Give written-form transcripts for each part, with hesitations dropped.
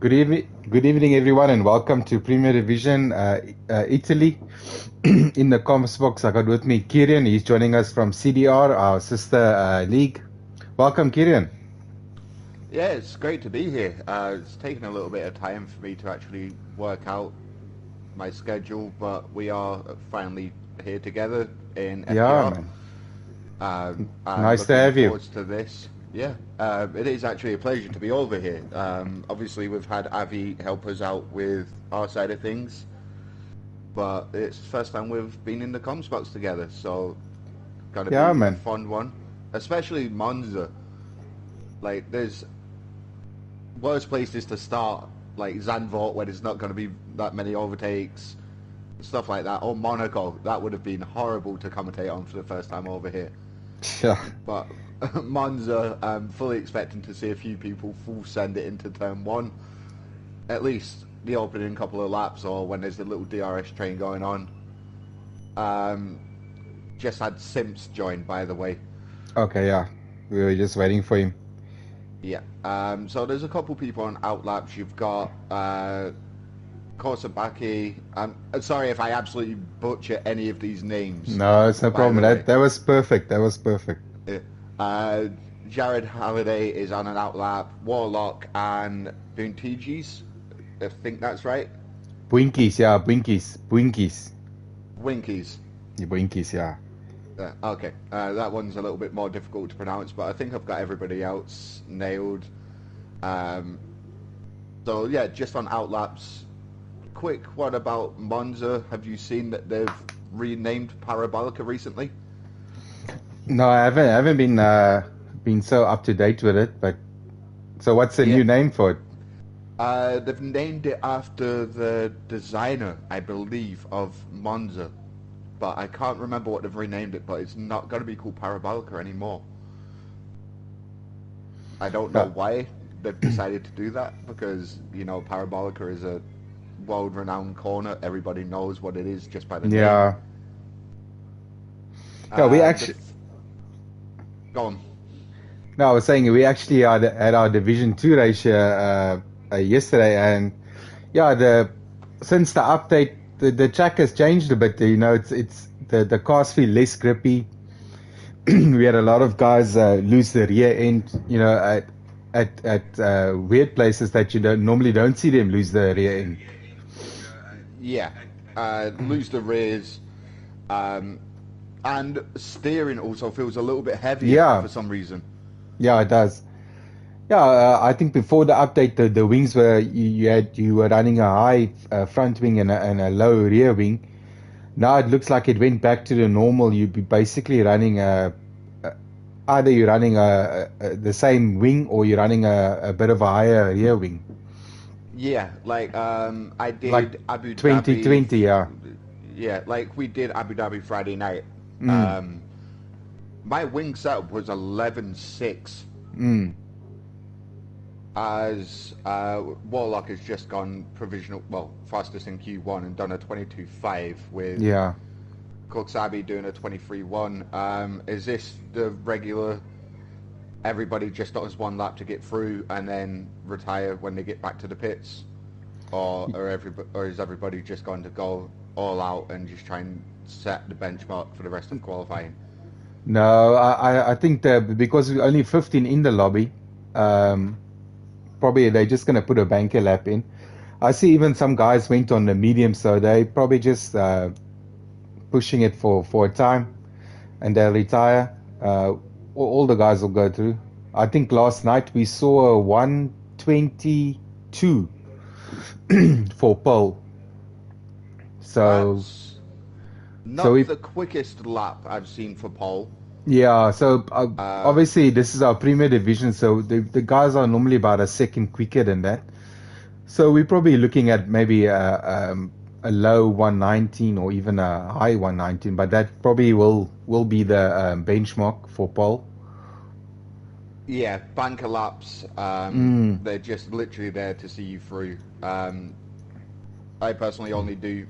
Good evening, everyone, and welcome to Premier Division, Italy. In the comms box, I got with me Kieran. He's joining us from CDR, our sister league. Welcome, Kieran. Yeah, it's great to be here. It's taken a little bit of time for me to actually work out my schedule, but we are finally here together in Yeah, FTR. man. I'm Nice to looking have you. forward to this. Yeah, it is actually a pleasure to be over here. Obviously, we've had Avi help us out with our side of things, but it's the first time we've been in the comms box together, so gonna Yeah, be a man. fun one. Especially Monza. Like, there's worst places to start, like Zandvoort, where there's not going to be that many overtakes, stuff like that, or Monaco. That would have been horrible to commentate on for the first time over here. Yeah, But Monza, I'm fully expecting to see a few people full send it into turn one, at least the opening couple of laps, or when there's a little DRS train going on. Um, just had Simps join, by the way. okay, yeah. We were just waiting for him. Yeah. So there's a couple people on outlaps. You've got Kosabaki. I'm sorry if I absolutely butcher any of these names, No, it's no by problem. the That way. that was perfect. That was perfect. Yeah. Uh, Jared Halliday is on an outlap. Warlock and Boontiges. I think that's right. Bwinkies, yeah, Bwinkies. Bwinkies. Winkies. The Bwinkies, yeah. Okay. That one's a little bit more difficult to pronounce, but I think I've got everybody else nailed. Um, so, yeah, just on outlaps. Quick one about Monza. Have you seen that they've renamed Parabolica recently? No, I haven't been so up to date with it, but so what's the Yeah. new name for it? They've named it after the designer, I believe, of Monza. But I can't remember what they've renamed it, but it's not going to be called Parabolica anymore. I don't know Yeah. why they've decided to do that, because, Parabolica is a world-renowned corner. Everybody knows what it is just by the name. Yeah. Yeah, we Uh, the actually f- Go on. no, I was saying we actually had our Division Two race yesterday, and yeah, the since the update, the track has changed a bit. It's the cars feel less grippy. We had a lot of guys lose the rear end. At weird places that you don't see them lose the rear end. Yeah. Lose the rears. Um, and steering also feels a little bit heavier Yeah, for some reason. yeah, it does. Yeah, I think before the update, the wings were you were running a high front wing and a low rear wing. Now it looks like it went back to the normal. You'd be basically running either you're running the same wing or you're running a bit of a higher rear wing, Yeah, like I like did Abu Dhabi. 2020. Yeah. Yeah, like we did Abu Dhabi Friday night. Mm, Um, my wing setup was 11.6, mm, as Warlock has just gone provisional, well, fastest in Q1 and done a 22.5 with yeah. Koksabi doing a 23.1. Is this the regular? Everybody just does one lap to get through and then retire when they get back to the pits, or is everybody just going to go all out and just try and set the benchmark for the rest of qualifying? No, I think that because we're only 15 in the lobby, um, probably they're just gonna put a banker lap in. I see even some guys went on the medium, so they probably just pushing it for a time, and they'll retire. All the guys will go through. I think last night we saw a 122 for pole. So That's so not we the quickest lap I've seen for pole. yeah. So Uh, obviously this is our Premier Division, so the guys are normally about a second quicker than that. So we're probably looking at maybe a low 119 or even a high 119, but that probably will be the benchmark for pole. yeah, banker laps. Mm, They're just literally there to see you through. I personally only do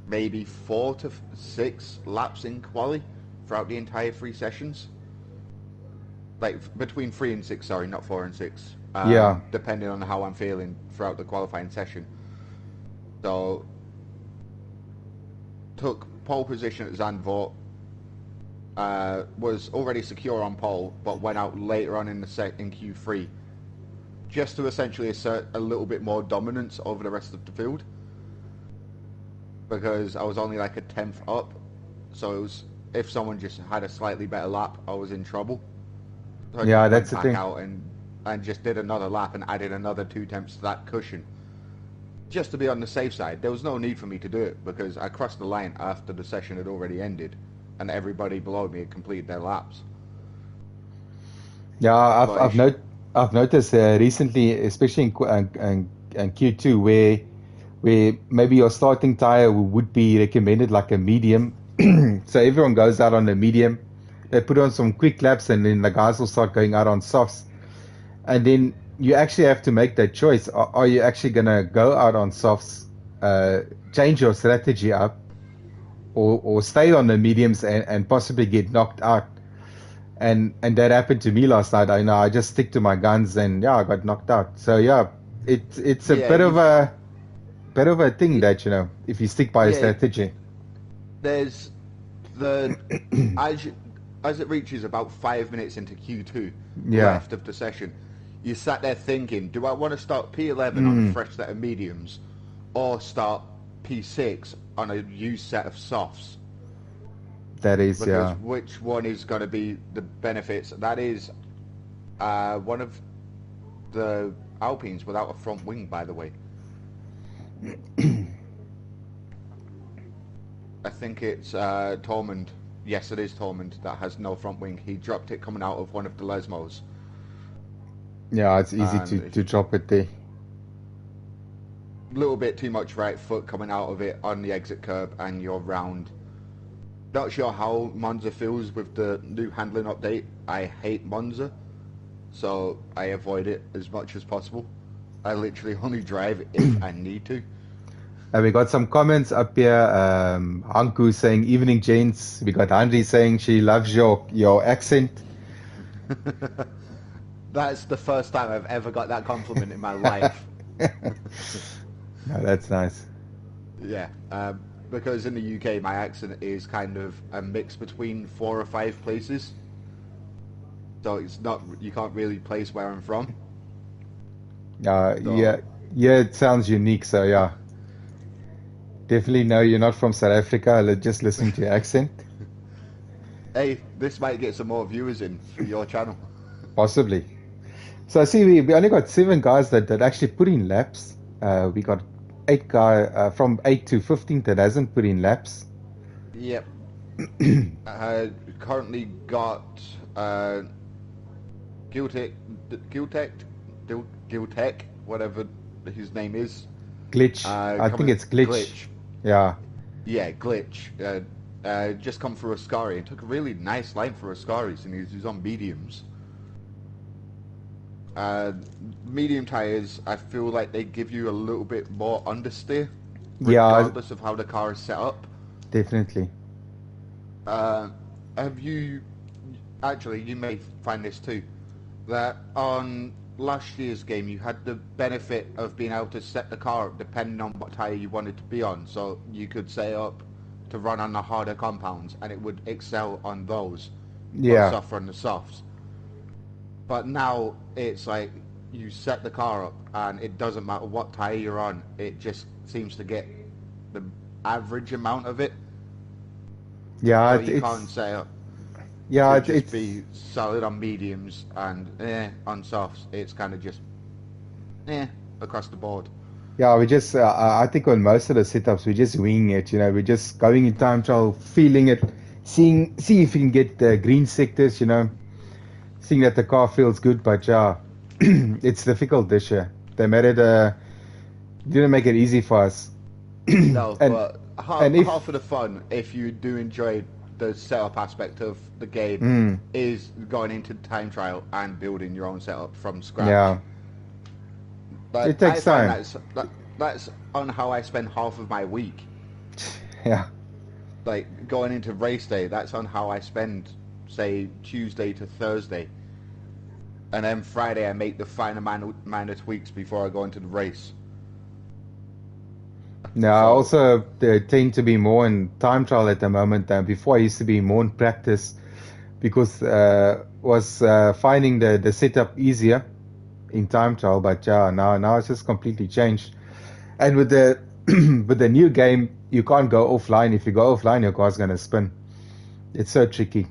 maybe 4 to 6 laps in quali throughout the entire 3 sessions. like between 3 and 6. Sorry, not 4 and 6. Yeah. Depending on how I'm feeling throughout the qualifying session. So took pole position at Zandvoort. Was already secure on pole, but went out later on in the in Q3, just to essentially assert a little bit more dominance over the rest of the field. Because I was only like a tenth up, so it was, if someone just had a slightly better lap, I was in trouble. So I Yeah, just that's went the back thing. out and just did another lap and added another 2 tenths to that cushion, just to be on the safe side. There was no need for me to do it because I crossed the line after the session had already ended, and everybody below me had completed their laps. Yeah, But it's, I've noticed recently, especially in Q2, where maybe your starting tire would be recommended like a medium. So everyone goes out on a medium. They put on some quick laps, and then the guys will start going out on softs. And then you actually have to make that choice. Are you actually gonna go out on softs, uh, change your strategy up, or stay on the mediums and possibly get knocked out? And that happened to me last night. I know I just stick to my guns, and yeah, I got knocked out. So yeah, it's a yeah, you've bit of a thing that, if you stick by a yeah. strategy. There's the as you, as it reaches about 5 minutes into Q2 Yeah. left of the session, you sat there thinking, do I want to start P11 on a Mm, fresh set of mediums, or start P6 on a used set of softs? that is, Because yeah. which one is going to be the benefits? That is one of the Alpines without a front wing, by the way. I think it's Tormund. Yes, it is Tormund that has no front wing. He dropped it coming out of one of the Lesmos. Yeah, it's easy And to drop it there. a little bit too much right foot coming out of it on the exit curb, and you're round. Not sure how Monza feels with the new handling update. I hate Monza, so I avoid it as much as possible. I literally only drive if I need to. We got some comments up here. Hanku saying, "Evening, gents." We got Henry saying she loves your accent. That's the first time I've ever got that compliment in my life. No, that's nice. Yeah, because in the UK my accent is kind of a mix between 4 or 5 places, so it's not, you can't really place where I'm from. Yeah, So yeah, it sounds unique. So yeah, definitely no, you're not from South Africa. Just listen to your accent. hey, this might get some more viewers in for your channel. Possibly. So I see we only got 7 guys that actually put in laps. We got 8 guy from 8 to 15 that hasn't put in laps. Yep. Currently got Giltech, Giltech, Giltech, whatever his name is, Glitch. I think coming it's Glitch. glitch. Yeah. Yeah, glitch. Just come through Ascari and took a really nice line for Ascaris, and he's on mediums. Uh, Medium tires, I feel like they give you a little bit more understeer, Yeah, regardless of how the car is set up. definitely. Uh, have you actually? You may find this too. That on last year's game, you had the benefit of being able to set the car up depending on what tire you wanted to be on. So you could set it up to run on the harder compounds, and it would excel on those, but Yeah. suffer on the softs. But now it's like you set the car up, and it doesn't matter what tire you're on. It just seems to get the average amount of it. Yeah, So it, you can't it's say yeah, to it, just it's be solid on mediums and on softs. It's kind of just across the board. yeah. We just I think on most of the setups we're just winging it. We're just going in time trial, feeling it, see if we can get the green sectors. Seeing that the car feels good, but yeah, it's difficult this year. They made it didn't make it easy for us. No, and but and half if of the fun, if you do enjoy the setup aspect of the game, mm, is going into time trial and building your own setup from scratch. yeah, it But I takes find time. that's on how I spend half of my week. Yeah, Like going into race day, that's on how I spend, say, Tuesday to Thursday. and then Friday I make the final minor tweaks before I go into the race. Now, I So also tend to be more in time trial at the moment than before. I used to be more in practice because was finding the setup easier in time trial. But yeah, now it's just completely changed. And with the with the new game, you can't go offline. If you go offline, your car's gonna spin. It's so tricky.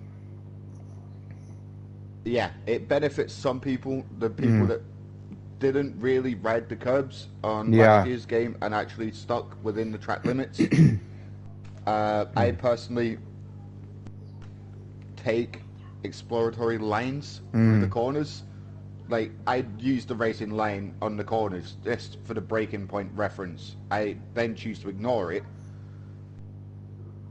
yeah, it benefits some people, the people Mm, that didn't really ride the curbs on last yeah. year's game and actually stuck within the track limits. I Mm, personally take exploratory lines through the mm, corners. Like, I use the racing line on the corners just for the breaking point reference. I then choose to ignore it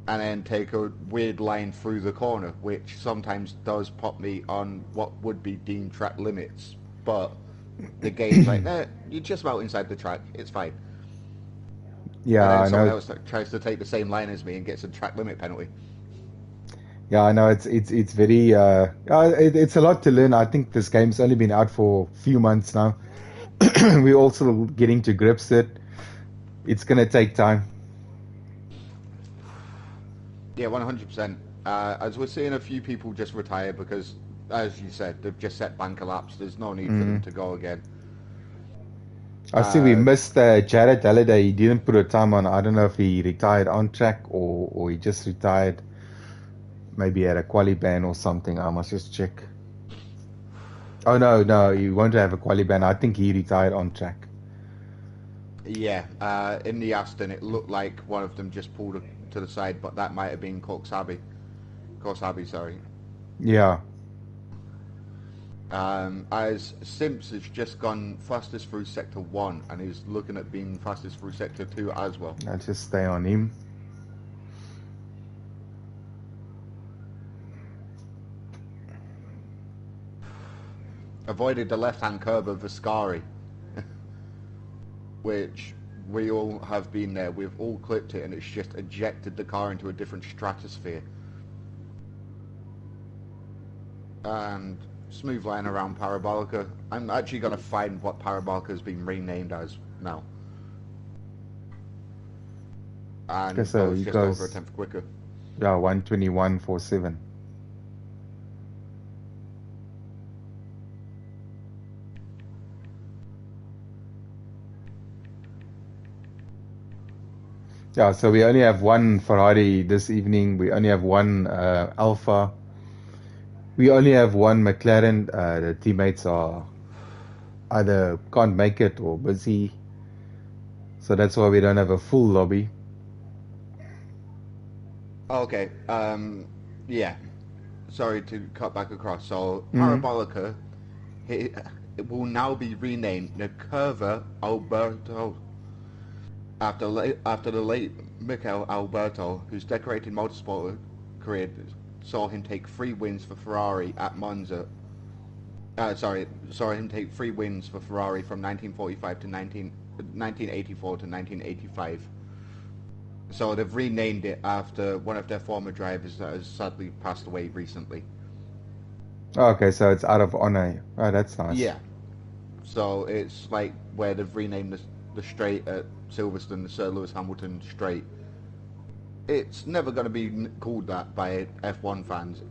and then take a weird line through the corner, which sometimes does pop me on what would be deemed track limits. But the game's like, you're just about inside the track, it's fine. And yeah, then I someone know. else tries to take the same line as me and gets a track limit penalty. Yeah, I know. It's very it's a lot to learn. I think this game's only been out for a few months now. We're also getting to grips with it. It's gonna take time. Yeah, 100%. As we're seeing a few people just retire because, as you said, they've just set bank elapsed. There's no need for them Mm. to go again. I see we Uh, missed Jared Halliday. He didn't put a time on. I don't know if he retired on track or he just retired. Maybe at a quali ban or something. I must just check. Oh no, he won't have a quali ban. I think he retired on track. yeah, in the Aston, it looked like one of them just pulled to the side, but that might have been Corksabi. Corksabi, sorry. Yeah, As Simps has just gone fastest through Sector 1 and is looking at being fastest through Sector 2 as well. I'll just stay on him. Avoided the left-hand curb of Viscari, which we all have been there. We've all clipped it and it's just ejected the car into a different stratosphere. And smooth line around Parabolica. I'm actually going to find what Parabolica has been renamed as now. Okay, And so goes he just over a goes, tenth quicker. yeah, 121.47. Yeah, so we only have one Ferrari this evening. We only have one Alpha. We only have one McLaren. The teammates are either can't make it or busy. So that's why we don't have a full lobby. Okay, yeah. Sorry to cut back across. So Mm. Parabolica, it, it will now be renamed the Curva Alberto after the late Mikel Alberto, whose decorated motorsport career saw him take 3 wins for Ferrari at Monza. Saw him take 3 wins for Ferrari from 1945 to 1984 to 1985. So they've renamed it after one of their former drivers that has sadly passed away recently. Okay, so it's out of honor. Oh, that's nice. Yeah. So it's like where they've renamed the straight at Silverstone, the Sir Lewis Hamilton Straight. It's never going to be called that by F1 fans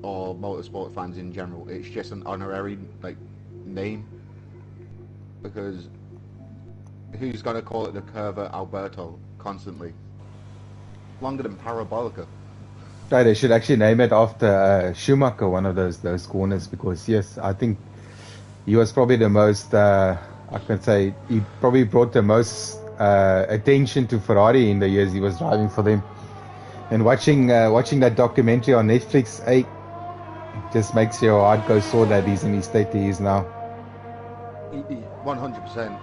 or motorsport fans in general. It's just an honorary name because who's going to call it the Curva Alberto constantly? Longer than Parabolica. Right, they should actually name it after Schumacher, one of those corners, because yes, I think he was probably the most. I can say he probably brought the most attention to Ferrari in the years he was driving for them. And watching that documentary on Netflix, just makes your heart go sore that he's in the state he is now. 100%.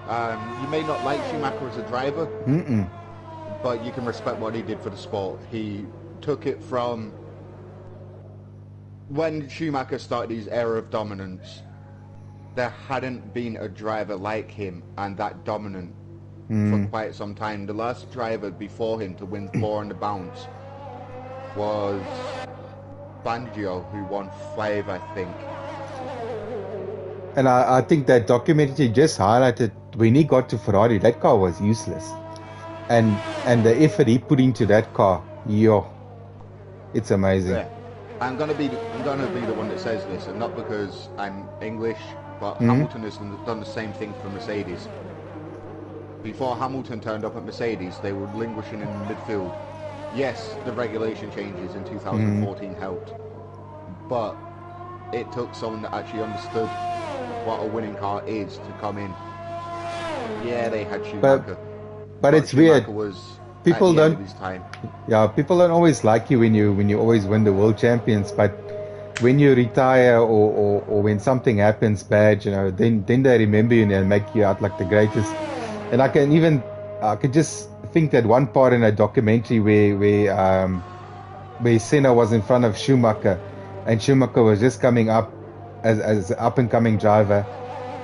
You may not like Schumacher as a driver, Mm-mm. but you can respect what he did for the sport. He took it from when Schumacher started his era of dominance. There hadn't been a driver like him and that dominant for Mm. quite some time. The last driver before him to win 4 on the bounce was Fangio, who won 5, I think. And I think that documentary just highlighted when he got to Ferrari, that car was useless. And the effort he put into that car, yo, it's amazing. Yeah. I'm gonna be the one that says this, and not because I'm English, but Hmm. Hamilton has done the same thing for Mercedes. Before Hamilton turned up at Mercedes, they were languishing in midfield. Yes, the regulation changes in Hmm. 2014 helped, but it took someone that actually understood what a winning car is to come in. Yeah, they had But Schumacher, but but it's weird. Schumacher was at People the end don't of his time. Yeah, people don't always like you when you always win the world champions, but when you retire or when something happens bad, you know, then they remember you and they make you out like the greatest. And I could just think that one part in a documentary where Senna was in front of Schumacher, and Schumacher was just coming up as an up and coming driver,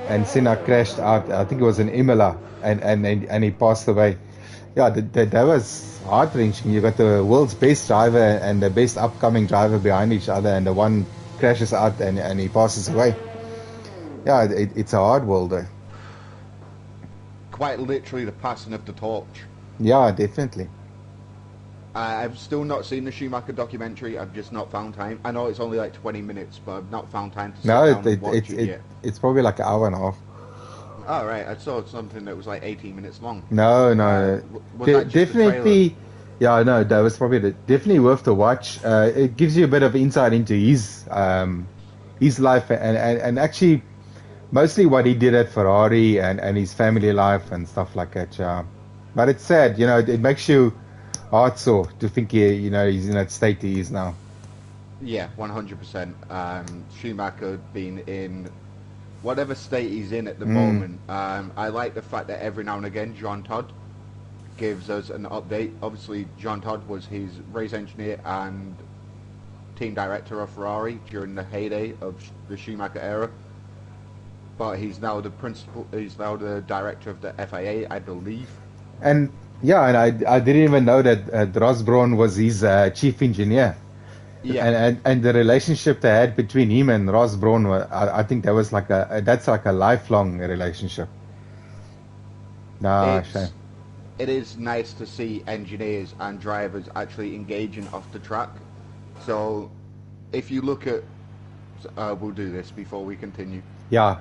and Senna crashed out. I think it was in Imola, and he passed away. Yeah, that was heart wrenching. You got the world's best driver and the best upcoming driver behind each other, and the one crashes out and he passes away. Yeah, it's a hard world, though. Quite literally the passing of the torch. Yeah, definitely. I've still not seen the Schumacher documentary. I've just not found time. I know it's only like 20 minutes, but I've not found time to No, sit down and watch it yet. it's probably like an hour and a half. Oh, right. I saw something that was like 18 minutes long. No, no, Was that just the trailer? definitely. Yeah, no, that was probably definitely worth the watch. It gives you a bit of insight into his life and actually mostly what he did at Ferrari and his family life and stuff like that. Yeah, but it's sad, you know. It makes you heart sore to think you know he's in that state he is now. Yeah, 100%. Schumacher being in whatever state he's in at the Mm. moment. I like the fact that every now and again John Todd gives us an update. Obviously, John Todd was his race engineer and team director of Ferrari during the heyday of the Schumacher era. But he's now the principal. He's now the director of the FIA, I believe. And yeah, and I didn't even know that Ross Brawn was his chief engineer. Yeah, And the relationship they had between him and Ross Brawn, I think that was like that's like a lifelong relationship. Nah, shame. it's it is nice to see engineers and drivers actually engaging off the track. So, if you look at, we'll do this before we continue. Yeah,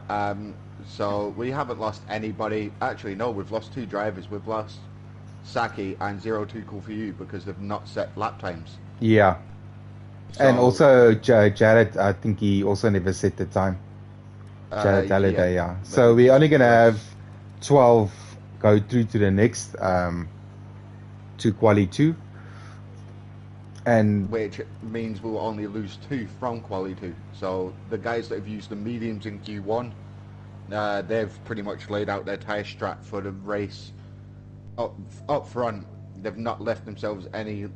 So we haven't lost anybody. Actually, no, we've lost two drivers. We've lost Saki and 02 Cool for You because they've not set lap times. yeah. And So, also Jared, I think he also never set the time. Jared yeah, Halliday, yeah. but So we're only gonna let's have 12 go through to the next to quali 2, and which means we'll only lose two from quali two. So the guys that have used the mediums in Q1, they've pretty much laid out their tyre strat for the race up front. They've not left themselves any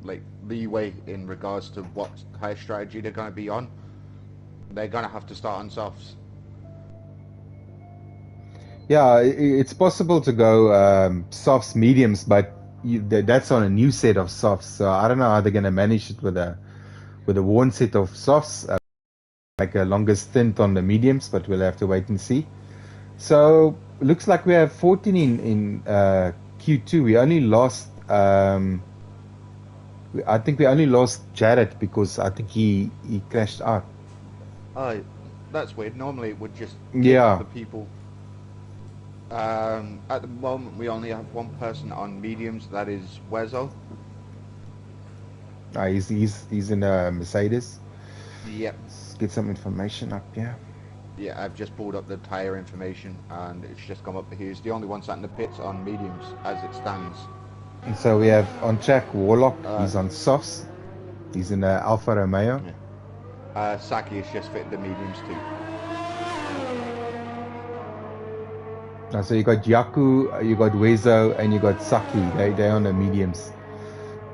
like leeway in regards to what tyre strategy they're going to be on. They're going to have to start on softs. yeah, it's possible to go softs, mediums, but that's on a new set of softs. So I don't know how they're gonna manage it with a worn set of softs, like a longer stint on the mediums, but we'll have to wait and see. So looks like we have 14 in Q2. We only lost. I think we only lost Jared because I think he crashed out. That's weird. Normally it would just give Yeah, other people. At the moment, we only have one person on mediums. That is Wezo. he's in a Mercedes. Yep. Let's get some information up here. Yeah, I've just pulled up the tyre information and it's just come up. He's the only one sat in the pits on mediums as it stands. And so we have on track Warlock. Uh, He's on softs. He's in a Alfa Romeo. Saki has just fitted the mediums too. So you got Yaku, you got Wezo, and you got Saki. They're on the mediums.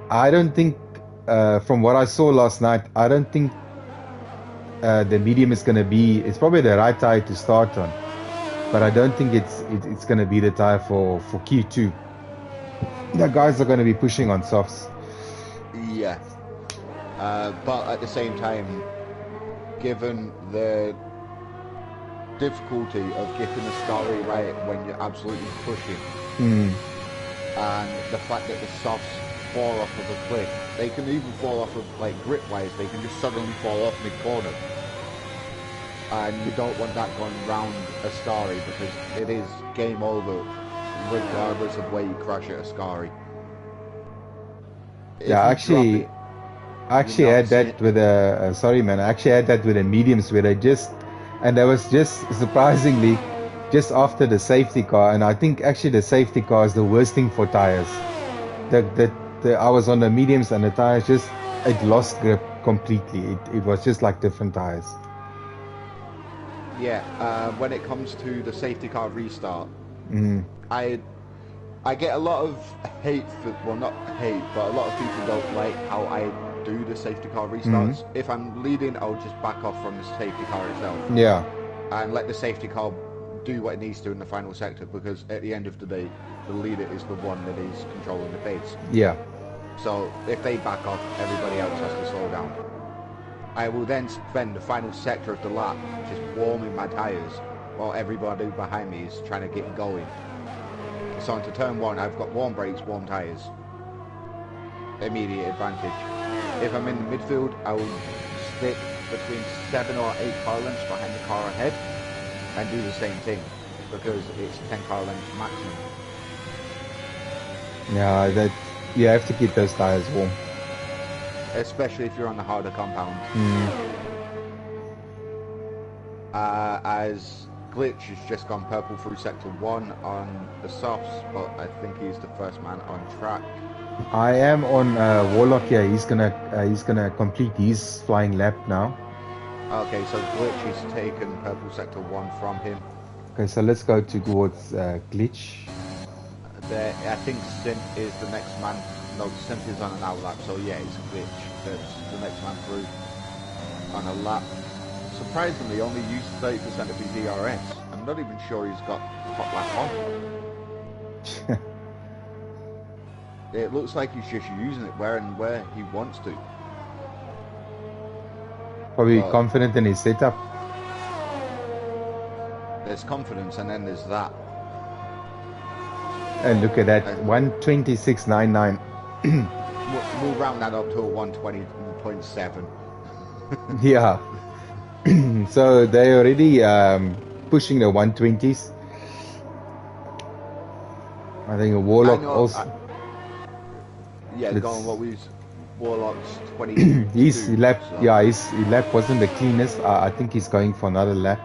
I don't think, from what I saw last night, I don't think the medium is going to be. It's probably the right tire to start on, but I don't think it's going to be the tire for Q2. The guys are going to be pushing on softs. Yeah. But at the same time, given the difficulty of getting a story right when you're absolutely pushing, Mm. and the fact that the softs fall off of a cliff. They can even fall off of, like, grip wise, they can just suddenly fall off mid-corner. And you don't want that going round a Scary, because it is game over regardless of where you crash at a Scary. Yeah, actually, I actually had that with a sorry man, I actually had that with the mediums where and that was just surprisingly just after the safety car, and I think actually the safety car is the worst thing for tires. I was on the mediums and the tires it lost grip completely. It was just like different tires. Yeah, when it comes to the safety car restart, I get a lot of hate for, well, not hate, but a lot of people don't like how I do the safety car restarts. If I'm leading, I'll just back off from the safety car itself. Yeah. And let the safety car do what it needs to in the final sector, because at the end of the day, the leader is the one that is controlling the pace. Yeah. So if they back off, everybody else has to slow down. I will then spend the final sector of the lap just warming my tyres while everybody behind me is trying to get going. So into turn one, I've got warm brakes, warm tyres. Immediate advantage. If I'm in the midfield, I will stick between 7 or 8 car lengths behind the car ahead and do the same thing, because it's 10 car lengths maximum. Yeah, you have to keep those tyres warm. Especially if you're on the harder compound. As Glitch has just gone purple through sector 1 on the softs, but I think he's the first man on track. I am on Warlock here. He's gonna complete his flying lap now. Okay, so Glitch has taken purple sector 1 from him. Okay, so let's go towards Glitch. I think Synth is the next man. No, Synth is on an out lap, so yeah, it's Glitch that's the next man through on a lap. Surprisingly, only used 30% of his ERS. I'm not even sure he's got hot lap on. It looks like he's just using it where he wants to. Probably confident in his setup. There's confidence, and then there's that. And look at that, 126.99. We'll round that up to a 120.7. Yeah. So they're already pushing the 120s. I think a Warlock also. Going what was Warlock's 20. His lap, so. His lap wasn't the cleanest. I think he's going for another lap.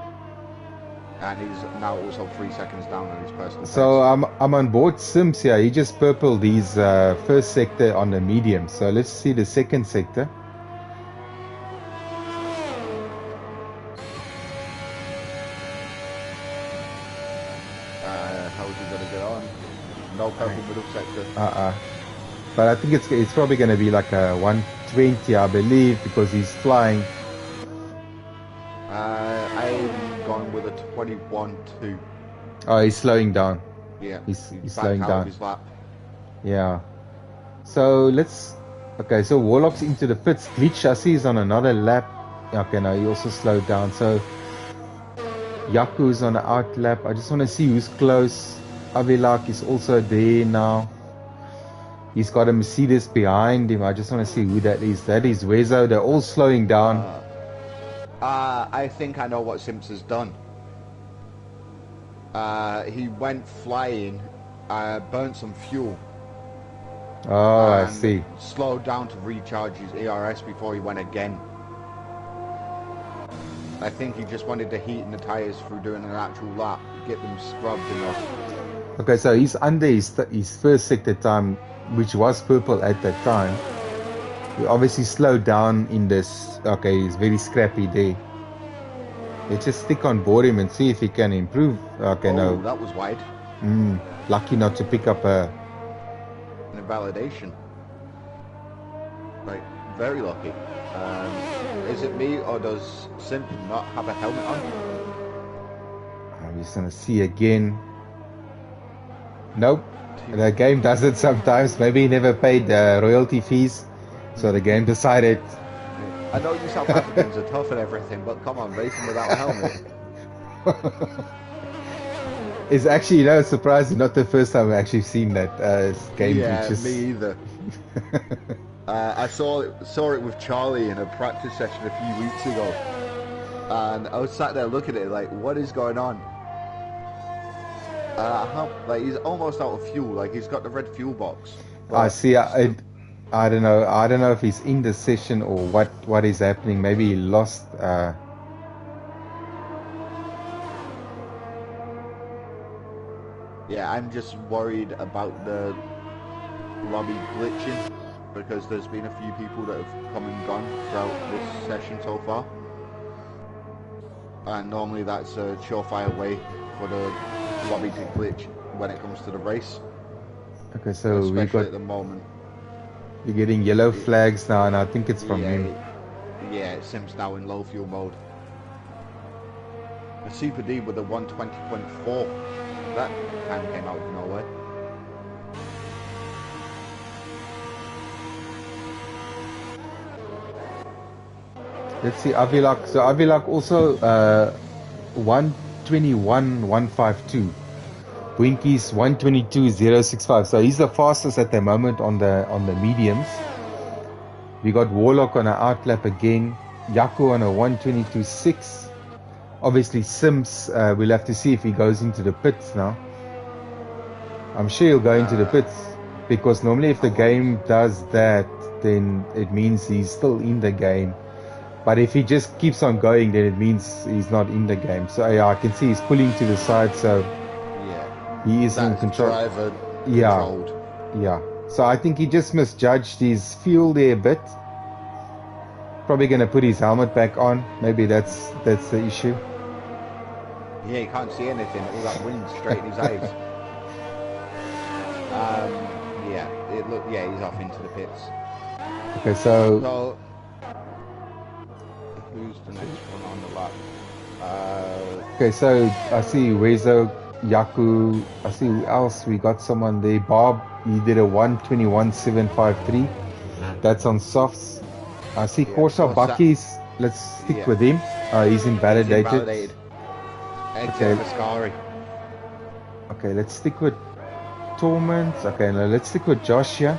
And he's now also 3 seconds down on his personal. So I'm on board Sims here. He just purpled his first sector on the medium. So let's see the second sector. How is he going to get on? No purple middle sector. But I think it's probably going to be like a 120, I believe, because he's flying. I'm going with a 21.2. Oh, he's slowing down. Yeah, he's slowing down. His lap. Yeah. So so Warlock's into the pits. Glitch, I see, is on another lap. Okay, no, he also slowed down. So Yaku's on the out lap. I just want to see who's close. Avilak is also there now. He's got a Mercedes behind him. I just want to see who that is. That is Wezo. They're all slowing down. I think I know what Simps has done. He went flying, burnt some fuel. Oh, I see. Slowed down to recharge his ERS before he went again. I think he just wanted to heat in the tyres through doing an actual lap, get them scrubbed enough. Okay, so he's under his first sector time, which was purple at that time. He obviously slowed down in this. Okay, he's very scrappy there. Let's just stick on board him and see if he can improve. Okay, no. That was wide. Lucky not to pick up an invalidation. Like, very lucky. Is it me, or does Simp not have a helmet on? I'm just gonna see again. Nope. The game does it sometimes. Maybe he never paid royalty fees, so the game decided. I know you South Africans are tough and everything, but come on, racing without a helmet. It's actually, you know, surprising. Not the first time I've actually seen that game Yeah, glitches. me either. I saw it with Charlie in a practice session a few weeks ago, and I was sat there looking at it like, what is going on? Like he's almost out of fuel. Like he's got the red fuel box. I see. I don't know. I don't know if he's in the session or what is happening. Maybe he lost. Yeah, I'm just worried about the lobby glitching because there's been a few people that have come and gone throughout this session so far, and normally that's a surefire way for the lobby to glitch when it comes to the race. Okay, so especially at the moment. You're getting yellow flags now, and I think it's from him. Yeah, Sim's now in low fuel mode. The Super D with a 120.4. That time came out of nowhere. Let's see, Avilak. So Avilak also 121.152. Winky's 122.065. So he's the fastest at the moment on the mediums. We got Warlock on an outlap again. Yaku on a 122.6. Obviously Sims, we'll have to see if he goes into the pits now. I'm sure he'll go into the pits, because normally if the game does that, then it means he's still in the game. But if he just keeps on going, then it means he's not in the game. So yeah, I can see he's pulling to the side, so yeah, he is in control. Driver controlled. Yeah. So I think he just misjudged his fuel there a bit. Probably gonna put his helmet back on. Maybe that's the issue. Yeah, you can't see anything. All that wind straight in his eyes. Yeah, he's off into the pits. Okay, so who's the next one on the lap? Okay, so I see Wezo, Yaku. I see who else. We got someone there. Bob, he did a 121.753. That's on softs. I see Corsa Bucky's. Let's stick with him. He's invalidated. Okay. Okay, let's stick with Torment. Okay, now let's stick with Josh here.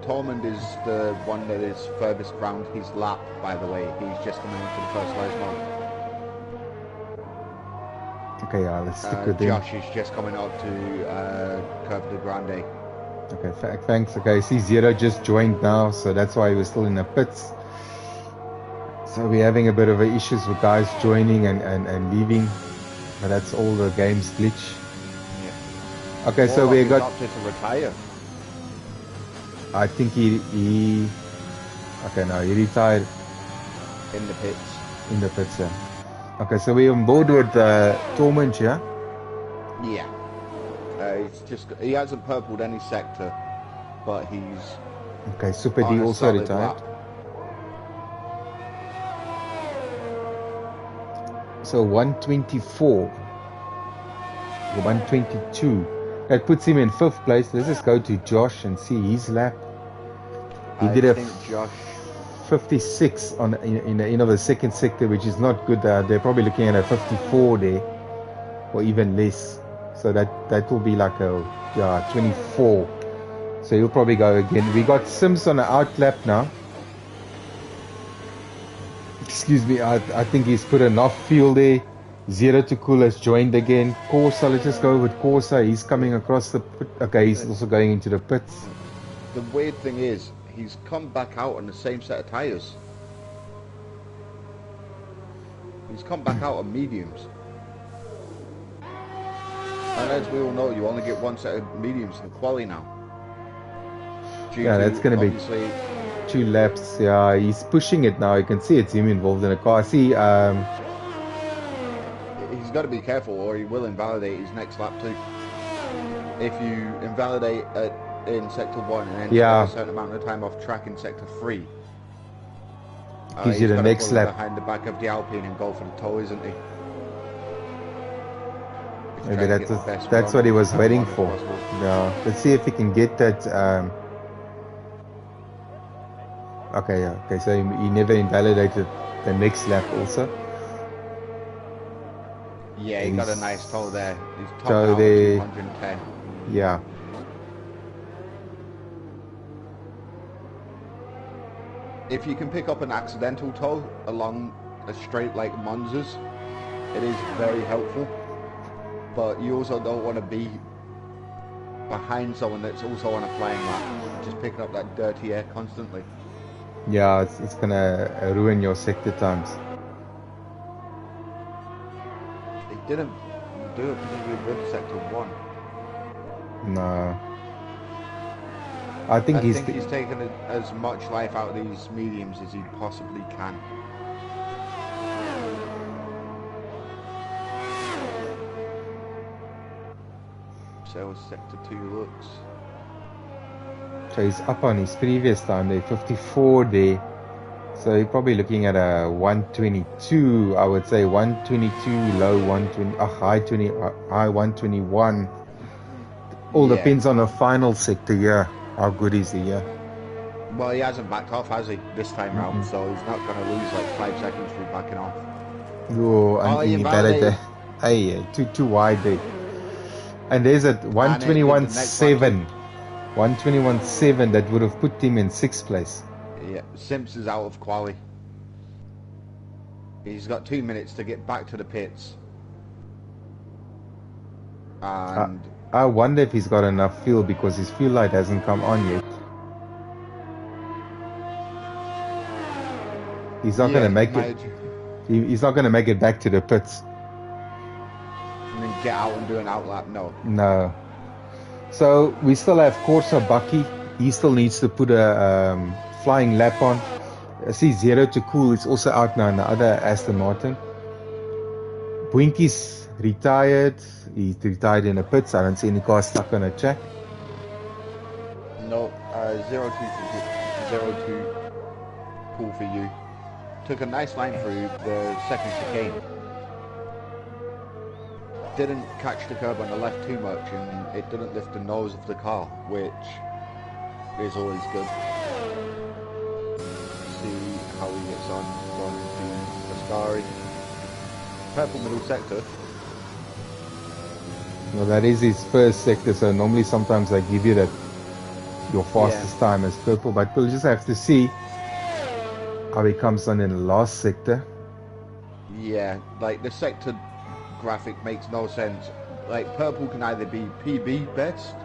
Tormund is the one that is furthest round his lap, by the way. He's just coming into the personalised mode. Okay, yeah, let's stick with him. Josh is just coming up to Curve de Grande. Okay, thanks. Okay, I see Zero just joined now, so that's why he was still in the pits. So we're having a bit of issues with guys joining and leaving. But that's all the game's glitch. Yeah. Okay, so we got opted to retire. I think he okay, no, he retired in the pits. In the pits, yeah. Okay, so we're on board with Torment here. Yeah. He hasn't purpled any sector, but he's okay. Super D also retired. Lap. So 124, 122. That puts him in 5th place. Let's just go to Josh and see his lap. He did a 56 in the end of the second sector, which is not good. They're probably looking at a 54 there, or even less. So that will be like a 24. So he'll probably go again. We got Sims on an outlap now. Excuse me, I think he's put enough fuel there. Zero to Cool has joined again. Corsa, let's just go with Corsa. He's coming across the pit. Okay, he's also going into the pits. The weird thing is, he's come back out on the same set of tyres. He's come back out on mediums. And as we all know, you only get one set of mediums in quali now. Yeah, that's going to be 2 laps. Yeah, he's pushing it now. You can see it's him involved in the car. I see. He's got to be careful, or he will invalidate his next lap too. If you invalidate in sector 1 and then take a certain amount of time off track in sector 3, gives you the next lap behind the back of the Alpine and go for the toe, isn't he? Maybe that's what he was waiting for. Yeah, let's see if he can get that. Okay, yeah. Okay, so he never invalidated the next lap also. Yeah, he got a nice toe there. He's topping So out at 210. yeah. If you can pick up an accidental toe along a straight like Monza's, it is very helpful. But you also don't want to be behind someone that's also on a flying lap, just picking up that dirty air constantly. Yeah, it's gonna ruin your sector times. He didn't do it particularly good sector 1. No. I think he's taken as much life out of these mediums as he possibly can. So sector 2 looks. So he's up on his previous time there, 54 there. So you're probably looking at a 122, I would say 122, low 120, high 20, high 121. All depends on the final sector, yeah. How good is he, yeah? Well, he hasn't backed off, has he, this time round? So he's not going to lose like 5 seconds through backing off. Oh, and he better there. Hey, too wide there. And there's a 121.7. 121.7 that would have put him in 6th place. Yeah, Simps is out of quali. He's got 2 minutes to get back to the pits. And I wonder if he's got enough fuel because his fuel light hasn't come on yet. He's not going to make it. He's not going to make it back to the pits. And then get out and do an outlap. No. So we still have Corsa Bucky. He still needs to put a flying lap on. I see Zero to Cool is also out now in the other Aston Martin. Boinky's retired. He's retired in the pits. I don't see any cars stuck on a track. No, Zero to Cool for you. Took a nice line through the second chicane. Didn't catch the curb on the left too much, and it didn't lift the nose of the car, which is always good. See how he gets on going into Ascari. Purple middle sector. Well, that is his first sector, so normally sometimes they give you that your fastest time is purple, but we'll just have to see how he comes on in the last sector. Yeah, like the sector graphic makes no sense. Like purple can either be PB best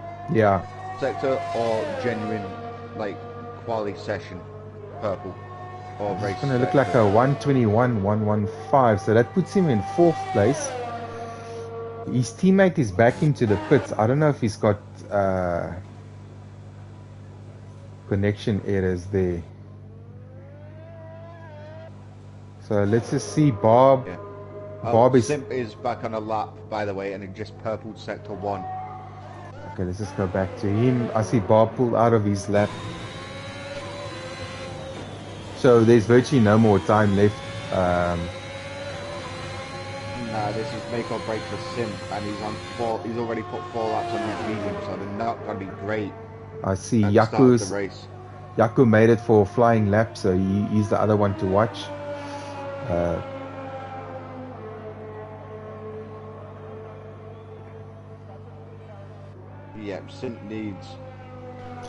sector or genuine like quali session purple or race. It's gonna look like a 121, 115, so that puts him in 4th place. His teammate is back into the pits. I don't know if he's got connection errors there. So let's just see Bob. Yeah. Bob is back on a lap, by the way, and it just purpled sector 1. Okay, let's just go back to him. I see Bob pulled out of his lap. So there's virtually no more time left. Nah, this is make or break for Simp, and he's already put 4 laps on that medium, so they're not going to be great. I see Yaku made it for a flying lap, so he's the other one to watch. Yeah, Simp needs.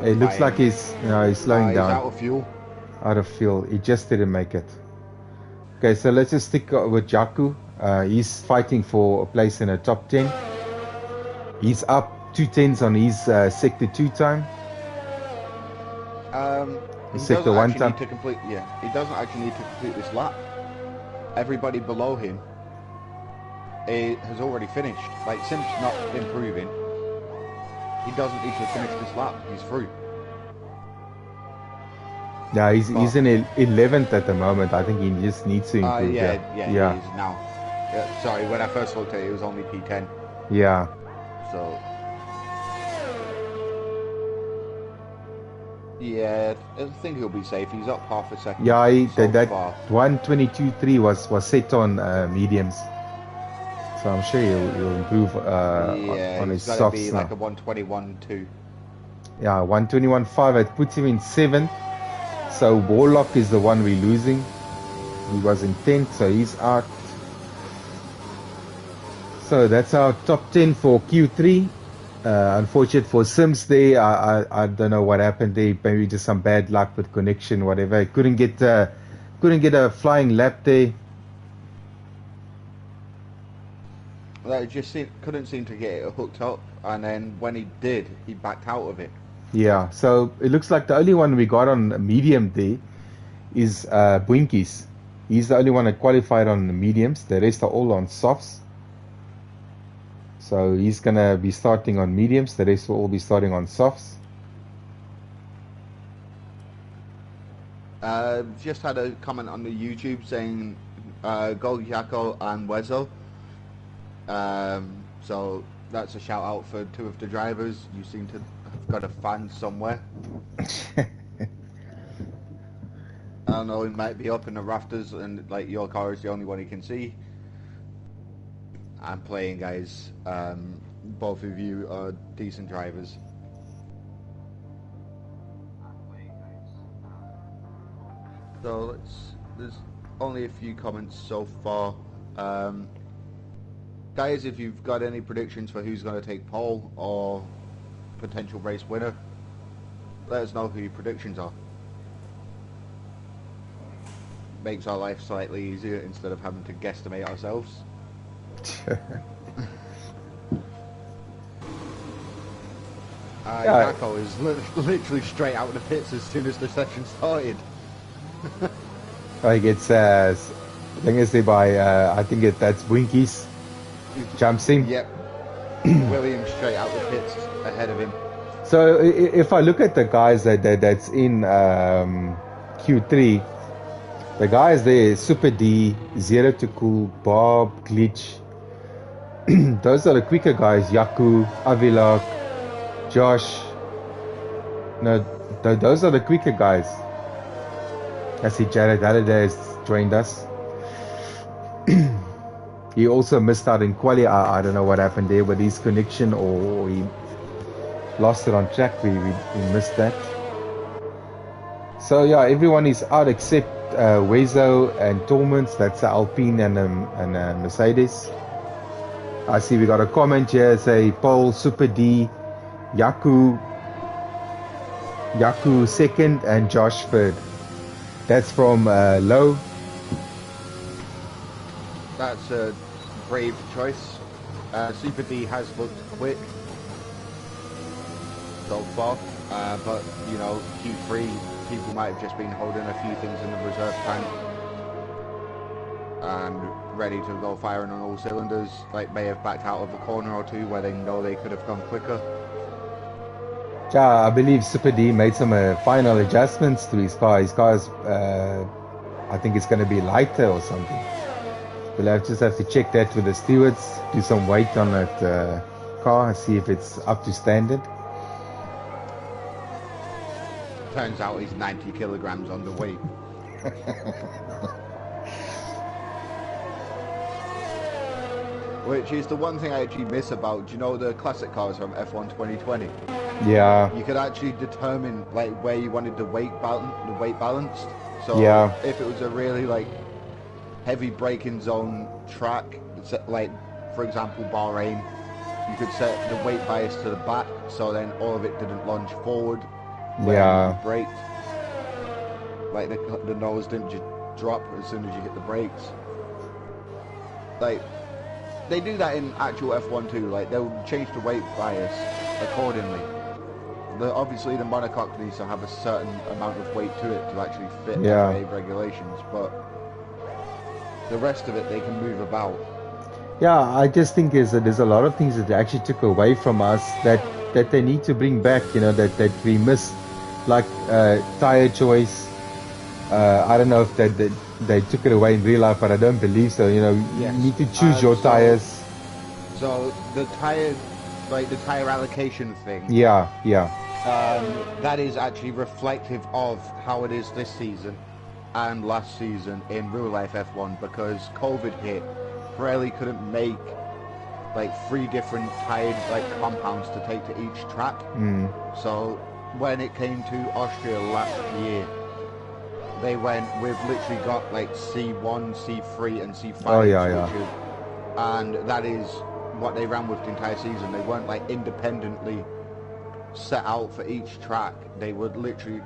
It looks like he's slowing down. He's out of fuel. Out of fuel. He just didn't make it. Okay, so let's just stick with Yaku. He's fighting for a place in the top 10. He's up 2 tenths on his sector 2 time. Sector 1 time. He doesn't actually need to complete this lap. Everybody below him has already finished. Like Simp's not improving. He doesn't need to finish this lap. He's through. Yeah, he's in 11th at the moment. I think he just needs to improve. He is now. Sorry, when I first looked at it, it was only P10. Yeah. So. Yeah, I think he'll be safe. He's up half a second. Yeah, that 122.3 was set on mediums. So I'm sure he'll improve on his softs. Be like a 121.2. Yeah, 121.5. It puts him in 7th. So Warlock is the one we're losing. He was in 10th, so he's out. So that's our top 10 for Q3. Unfortunate for Sims there. I don't know what happened there. Maybe just some bad luck with connection, whatever. Couldn't get a flying lap there. Like, couldn't seem to get it hooked up, and then when he did, he backed out of it. Yeah. So it looks like the only one we got on medium there is Boinkies. He's the only one that qualified on the mediums. The rest are all on softs. So he's gonna be starting on mediums. The rest will all be starting on softs. Just had a comment on the YouTube saying go Yako and Wezo. So that's a shout out for two of the drivers. You seem to have got a fan somewhere. I don't know, he might be up in the rafters and like your car is the only one he can see. I'm playing, guys. Both of you are decent drivers. So there's only a few comments so far. Guys, if you've got any predictions for who's going to take pole or potential race winner, let us know who your predictions are. Makes our life slightly easier instead of having to guesstimate ourselves. Yako is literally straight out of the pits as soon as the session started. He gets, I think it's by, that's Winkies. Jumps in. Yep. Williams straight out the pits ahead of him. So if I look at the guys that's in Q3, the guys there, Super D, Zero to Cool, Bob, Glitch, those are the quicker guys. Yaku, Avilak, Josh. No, those are the quicker guys. I see Jared Halliday has joined us. He also missed out in quali. I don't know what happened there with his connection, or he lost it on track. We missed that. So yeah, everyone is out except Wezo and Torments. That's Alpine and Mercedes. I see we got a comment here. Say Paul, Super D, Yaku second, and Josh third. That's from Low. That's a brave choice. Super D has looked quick so far, but you know, Q3 people might have just been holding a few things in the reserve tank and ready to go firing on all cylinders. Like may have backed out of a corner or two where they know they could have gone quicker. Yeah, I believe Super D made some final adjustments to his car. His car is, I think it's going to be lighter or something. We'll just have to check that with the stewards, do some weight on that car and see if it's up to standard. Turns out he's 90 kilograms underweight. Which is the one thing I actually miss about, do you know the classic cars from F1 2020? Yeah. You could actually determine like where you wanted the weight balanced. So yeah. If it was a really like heavy braking zone track, like for example Bahrain, you could set the weight bias to the back so then all of it didn't lunge forward when you braked. Like the nose didn't just drop as soon as you hit the brakes. Like they do that in actual F1 too, like they'll change the weight bias accordingly. Obviously the monocoque needs to have a certain amount of weight to it to actually fit FIA regulations, but the rest of it they can move about. Yeah, I just think there's a lot of things that they actually took away from us that they need to bring back, you know, that we miss, like tire choice. I don't know if they took it away in real life, but I don't believe so. You know, you need to choose your tires. So the tire, like the tire allocation thing. Yeah. That is actually reflective of how it is this season and last season in real life F1, because COVID hit. Pirelli couldn't make like 3 different tire like compounds to take to each track. So when it came to Austria last year, they went, we've literally got like C1, C3 and C5 switches, and that is what they ran with the entire season. They weren't like independently set out for each track. They were literally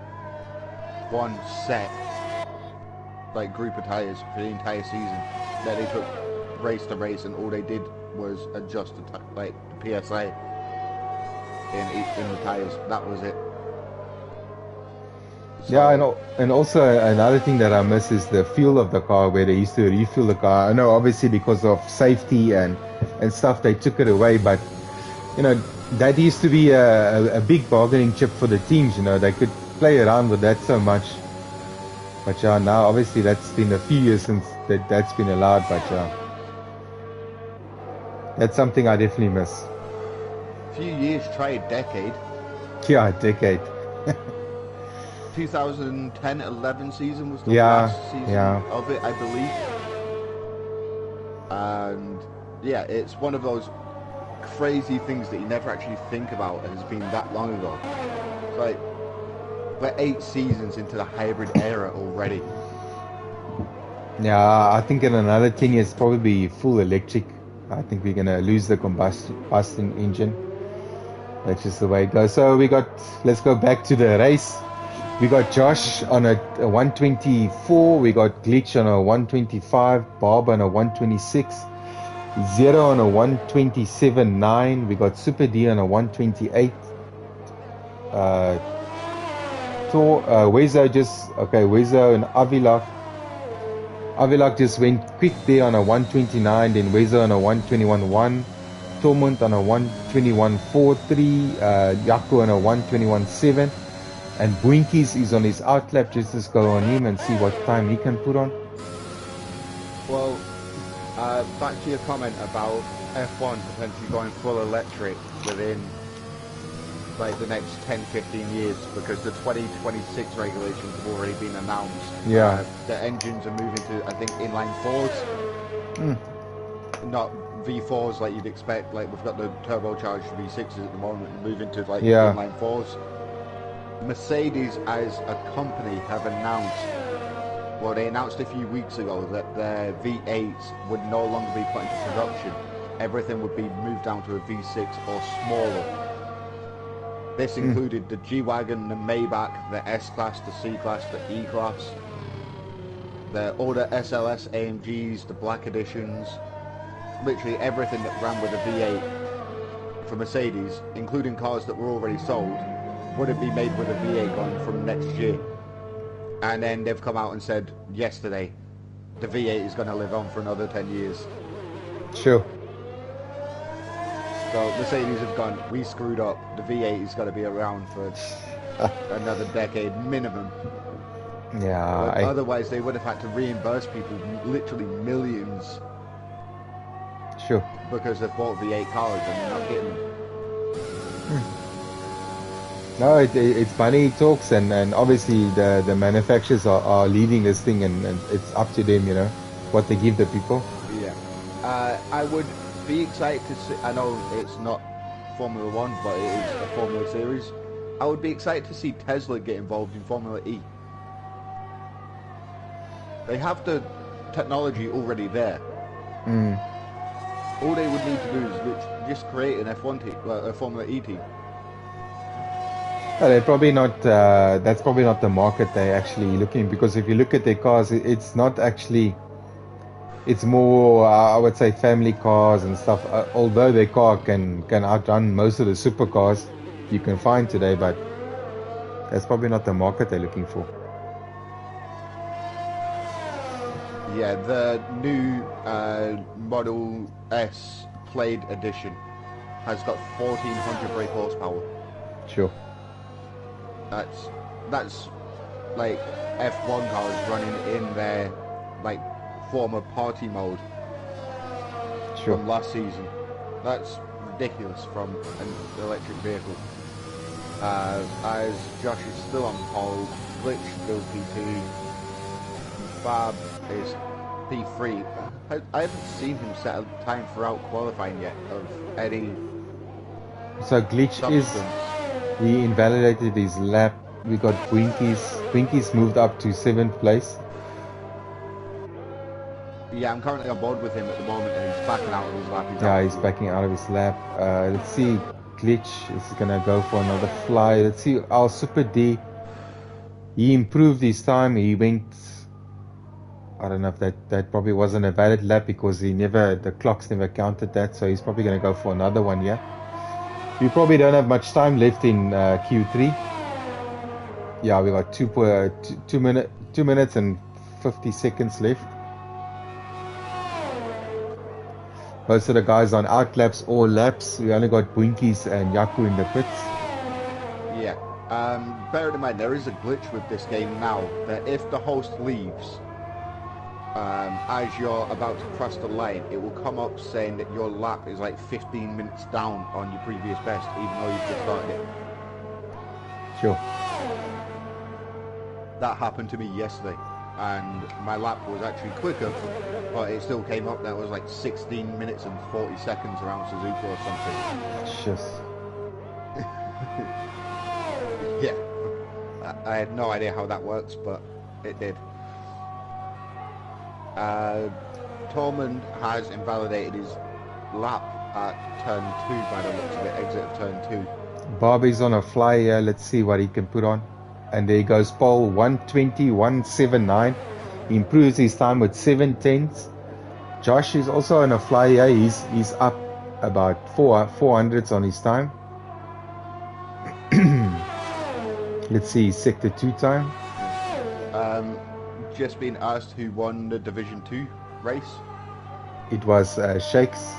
one set like group of tires for the entire season that they took race to race, and all they did was adjust the PSA in the tires. That was it. So, Yeah, and also another thing that I miss is the fuel of the car, where they used to refuel the car. I know obviously because of safety and stuff they took it away, but you know that used to be a big bargaining chip for the teams. You know, they could play around with that so much. But yeah, now obviously that's been a few years since that's been allowed, but yeah, that's something I definitely miss. few years, try a decade. Yeah, a decade. 2010-11 season was the last season of it, I believe. And yeah, it's one of those crazy things that you never actually think about it has been that long ago. It's like we're 8 seasons into the hybrid era already. Yeah, I think in another 10 years probably full electric. I think we're gonna lose the combustion engine. That's just the way it goes. So let's go back to the race. We got Josh on a 124. We got Glitch on a 125. Bob on a 126. Zero on a 127.9. We got Super D on a 128. Wezo and Avilak just went quick there on a 129. Then Wezo on a 121.1. Tormund on a 121.43. Yaku on a 121.7. And Boinkies is on his outlap. Just go on him and see what time he can put on. Well, back to your comment about F1 potentially going full electric within like the next 10-15 years, because the 2026 regulations have already been announced. Yeah. The engines are moving to, I think, inline 4s. Not V4s like you'd expect. Like we've got the turbocharged V6s at the moment, moving to like inline 4s. Mercedes as a company have announced, well, they announced a few weeks ago that their V8s would no longer be put into production. Everything would be moved down to a V6 or smaller. This included the G-Wagon, the Maybach, the S-Class, the C-Class, the E-Class, all the SLS AMGs, the Black Editions, literally everything that ran with a V8 for Mercedes, including cars that were already sold, would it be made with a V8 going from next year. And then they've come out and said yesterday the V8 is going to live on for another 10 years. Sure. So Mercedes have gone, we screwed up. The V8 is going to be around for another decade minimum. Yeah. Otherwise they would have had to reimburse people literally millions. Sure. Because they've bought V8 cars and they're not getting them. No, it's money talks, and obviously the manufacturers are leading this thing, and it's up to them, you know, what they give the people. Yeah. I would be excited to see, I know it's not Formula 1, but it is a Formula Series. I would be excited to see Tesla get involved in Formula E. They have the technology already there. All they would need to do is just create an F1 team, a Formula E team. They're probably not. That's probably not the market they're actually looking. Because if you look at their cars, it's not actually. It's more, I would say, family cars and stuff. Although their car can outrun most of the supercars you can find today, but that's probably not the market they're looking for. Yeah, the new Model S Plaid Edition has got 1,400 brake horsepower. Sure. That's like F1 cars running in their like former party mode from last season. That's ridiculous from an electric vehicle. As Josh is still on pole, Glitch still P2, Fab is P3. I haven't seen him set a time throughout qualifying yet of any. So Glitch he invalidated his lap. We got Winkies. Winkies moved up to 7th place. Yeah, I'm currently on board with him at the moment, and he's backing out of his lap. Yeah, he's backing out of his lap. Let's see, Glitch is gonna go for another fly. Let's see, our Super D. He improved his time. He went. I don't know if that probably wasn't a valid lap because the clocks never counted that. So he's probably gonna go for another one. Yeah. We probably don't have much time left in Q3. Yeah, we got 2 minutes and 50 seconds left. Most of the guys on out laps or laps. We only got Boinkies and Yaku in the pits. Yeah. Bear in mind, there is a glitch with this game now that if the host leaves, as you're about to cross the line, it will come up saying that your lap is like 15 minutes down on your previous best, even though you've just started it. Sure. That happened to me yesterday, and my lap was actually quicker, but it still came up that it was like 16 minutes and 40 seconds around Suzuka or something. Just. Yeah. I had no idea how that works, but it did. Tormund has invalidated his lap at turn 2 by the looks of it, exit of turn 2. Bobby's on a fly here. Let's see what he can put on. And there goes Paul, 1:20.179. He improves his time with 7/10. Josh is also on a fly here. He's up about 400s on his time. Let's see, sector 2 time. Just been asked who won the Division 2 race. It was Shakes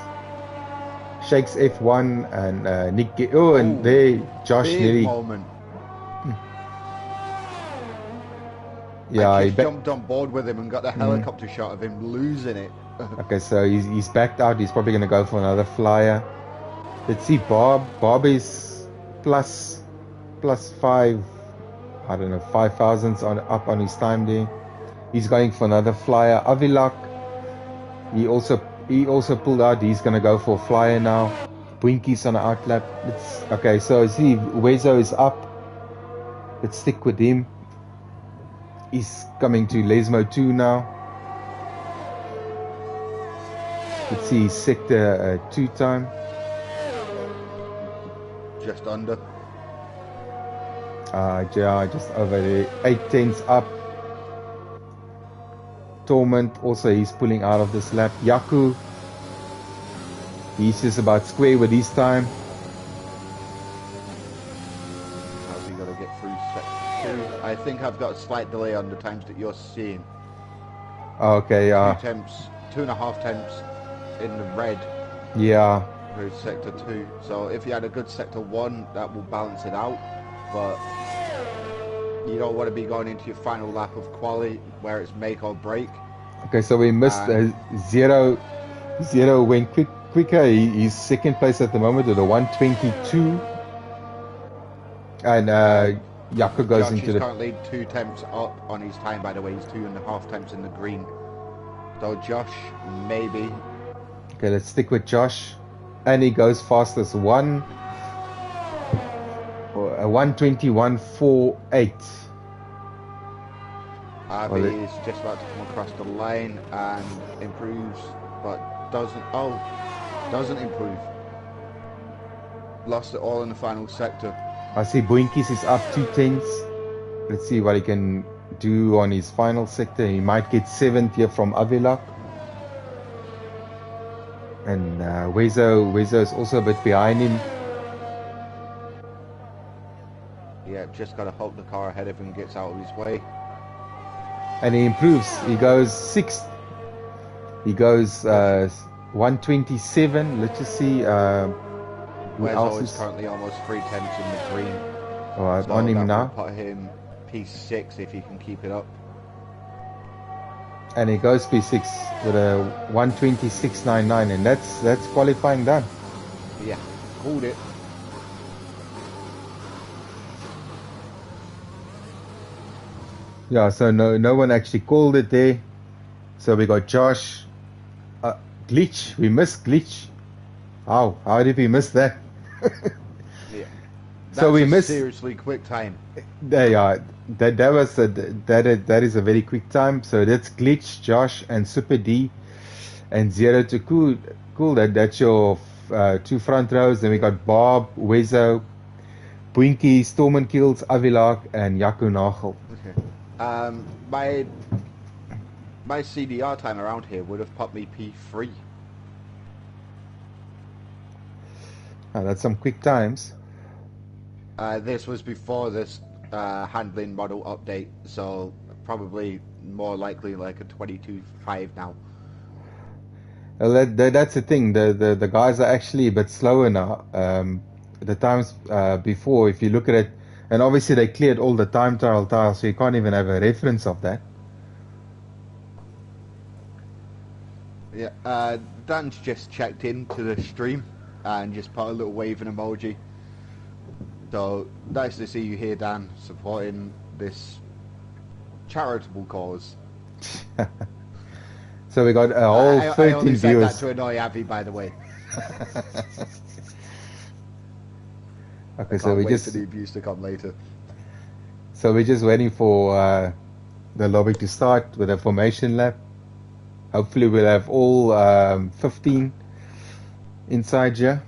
F1 and Nick. And there Josh nearly. Moment. Yeah, I just jumped on board with him and got the helicopter shot of him losing it. Okay, so he's backed out. He's probably going to go for another flyer. Let's see, Bob. Bob is plus 5. I don't know, 5,000s up on his time there. He's going for another flyer. Avilak, he also pulled out. He's going to go for a flyer now. Winky's on an outlap. Okay, so see, Wezo is up. Let's stick with him. He's coming to Lesmo 2 now. Let's see, sector 2 time. Just under. Yeah, just over there. 8/10 up. Torment, also he's pulling out of this lap. Yaku, he's just about square with his time. How's he got to get through sector 2? I think I've got a slight delay on the times that you're seeing. Okay, 2.5 temps in the red. Yeah. For sector 2. So if you had a good sector 1, that will balance it out. But you don't want to be going into your final lap of quali where it's make or break. Okay, so we missed Zero went quicker. He's second place at the moment with a 1:22. And Yaku goes Josh into is the... currently 2 temps up on his time, by the way. He's 2.5 temps in the green. So Josh, maybe. Okay, let's stick with Josh. And he goes fastest 1:21.48. Avi is just about to come across the line and improves, but doesn't improve. Lost it all in the final sector. I see Boinkies is up 2/10. Let's see what he can do on his final sector. He might get 7th here from Avilak. And Wezo is also a bit behind him. Yeah, just got to hope the car ahead of him gets out of his way. And he improves. He goes 6th. He goes 1:27. Let's just see. Wezo is currently almost 3 temps in the green. Alright, so on him now. Put him P6 if he can keep it up. And he goes P6 with a 1:26.99, and that's qualifying done. Yeah, called it. Yeah, so no one actually called it there. So we got Josh. Glitch. We missed Glitch. How did we miss that? Yeah. So we missed seriously quick time. There you are. That is a very quick time. So that's Glitch, Josh, and Super D. and 0 to cool. That's your 2 front rows. Then we got Bob, Wezo, Boinky, Stormen Kills, Avilak, and Yaku Nagel. Okay. My CDR time around here would have popped me P3. Oh, that's some quick times. This was before this handling model update, so probably more likely like a 22.5 now. Well, that's the thing. The guys are actually a bit slower now. The times before, if you look at it, and obviously they cleared all the time trial tiles, so you can't even have a reference of that. Yeah, Dan's just checked into the stream and just put a little waving emoji. So nice to see you here, Dan, supporting this charitable cause. So we got a whole 13 I only said viewers. that to annoy Avi, by the way. Okay, so we wait just for the abuse to come later. so we're just waiting for the lobby to start with a formation lap. Hopefully we'll have all 15 inside here.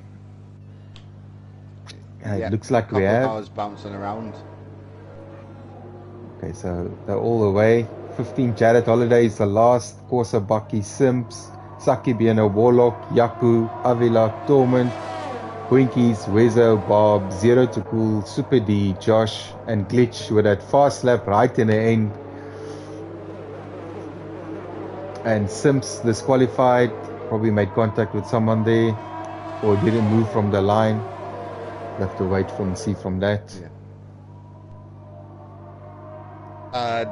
It looks like we have. Cars bouncing around. Okay, so they're all away. 15 Jared Holiday is the last. Corsa, Bucky, Simps, Saki, Bieno, Warlock, Yaku, Avila, Torment, Winkies, Wezo, Bob, 0 to cool, Super D, Josh, and Glitch with that fast lap right in the end. And Simps disqualified, probably made contact with someone there, or didn't move from the line. We'll have to wait and see from that. Yeah.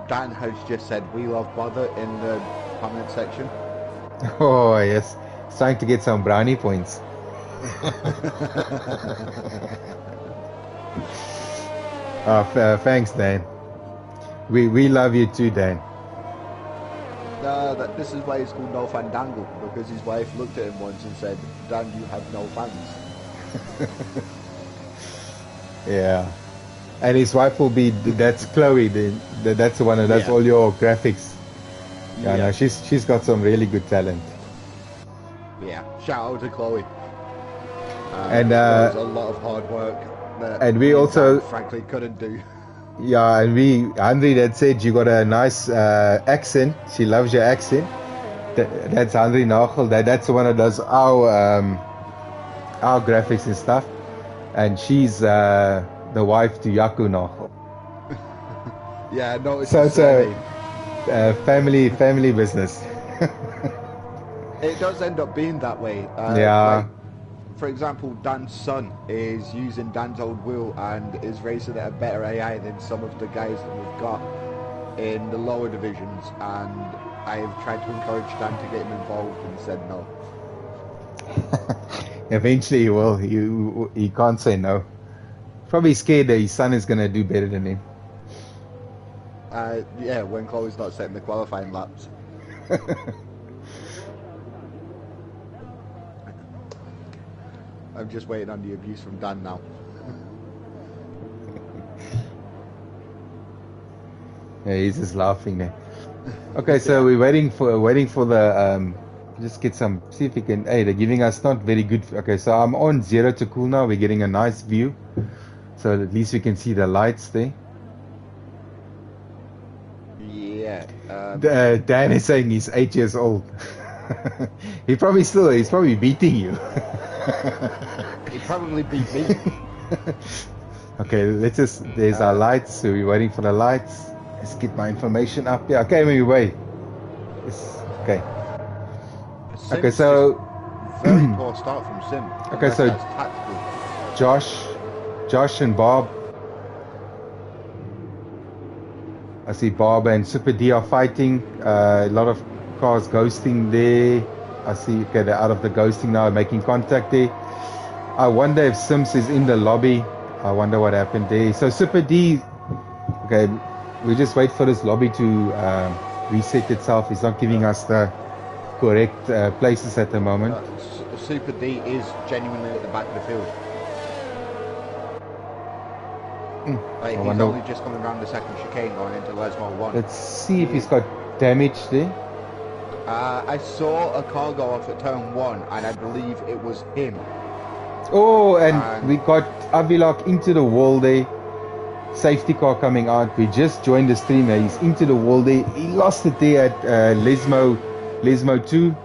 Dan has just said we love bother in the comment section. Oh yes, it's trying to get some brownie points. Thanks, Dan. We love you too, Dan. This is why it's called No Fandangle, because his wife looked at him once and said, Dan, you have no fans. Yeah. And his wife will be, that's Chloe, that's the one that does all your graphics. Yeah, no, she's got some really good talent. Yeah, shout out to Chloe. And it was a lot of hard work that and we also frankly couldn't do. Yeah, and Henry that said you got a nice accent. She loves your accent. That's Henry Nagel. That's the one that does our graphics and stuff. And she's the wife to Yaku Nagel. Yeah, no, it's family business. It does end up being that way. Yeah. Like, for example, Dan's son is using Dan's old wheel and is racing at a better AI than some of the guys that we've got in the lower divisions, and I've tried to encourage Dan to get him involved and said no. Eventually he will. He can't say no. Probably scared that his son is going to do better than him. Yeah, when Chloe's not setting the qualifying laps. I'm just waiting on the abuse from Dan now. Yeah, he's just laughing there. Okay, so we're waiting for the just get some, see if we can. Hey, they're giving us not very good. Okay, so I'm on 0 to cool now. We're getting a nice view, so at least we can see the lights there. Yeah. Dan is saying he's 8 years old. He's probably beating you. He probably beat me. Okay, there's our lights, so we're waiting for the lights. Let's get my information up here. Okay, we wait. Okay. Okay, so very poor start from Sim. Okay, so that's tactical. Josh and Bob. I see Bob and Super D are fighting. A lot of cars ghosting there. I see, okay, they're out of the ghosting now, making contact there. I wonder if Sims is in the lobby. I wonder what happened there. So Super D, okay, we just wait for this lobby to reset itself. It's not giving us the correct places at the moment. Super D is genuinely at the back of the field. Like, he's only just coming around the second chicane going into Lesmo 1. Let's see if he's got damage there. I saw a car go off at turn 1, and I believe it was him. Oh, and we got Avilok into the wall there. Safety car coming out. We just joined the stream. He's into the wall there. He lost it there at Lesmo 2.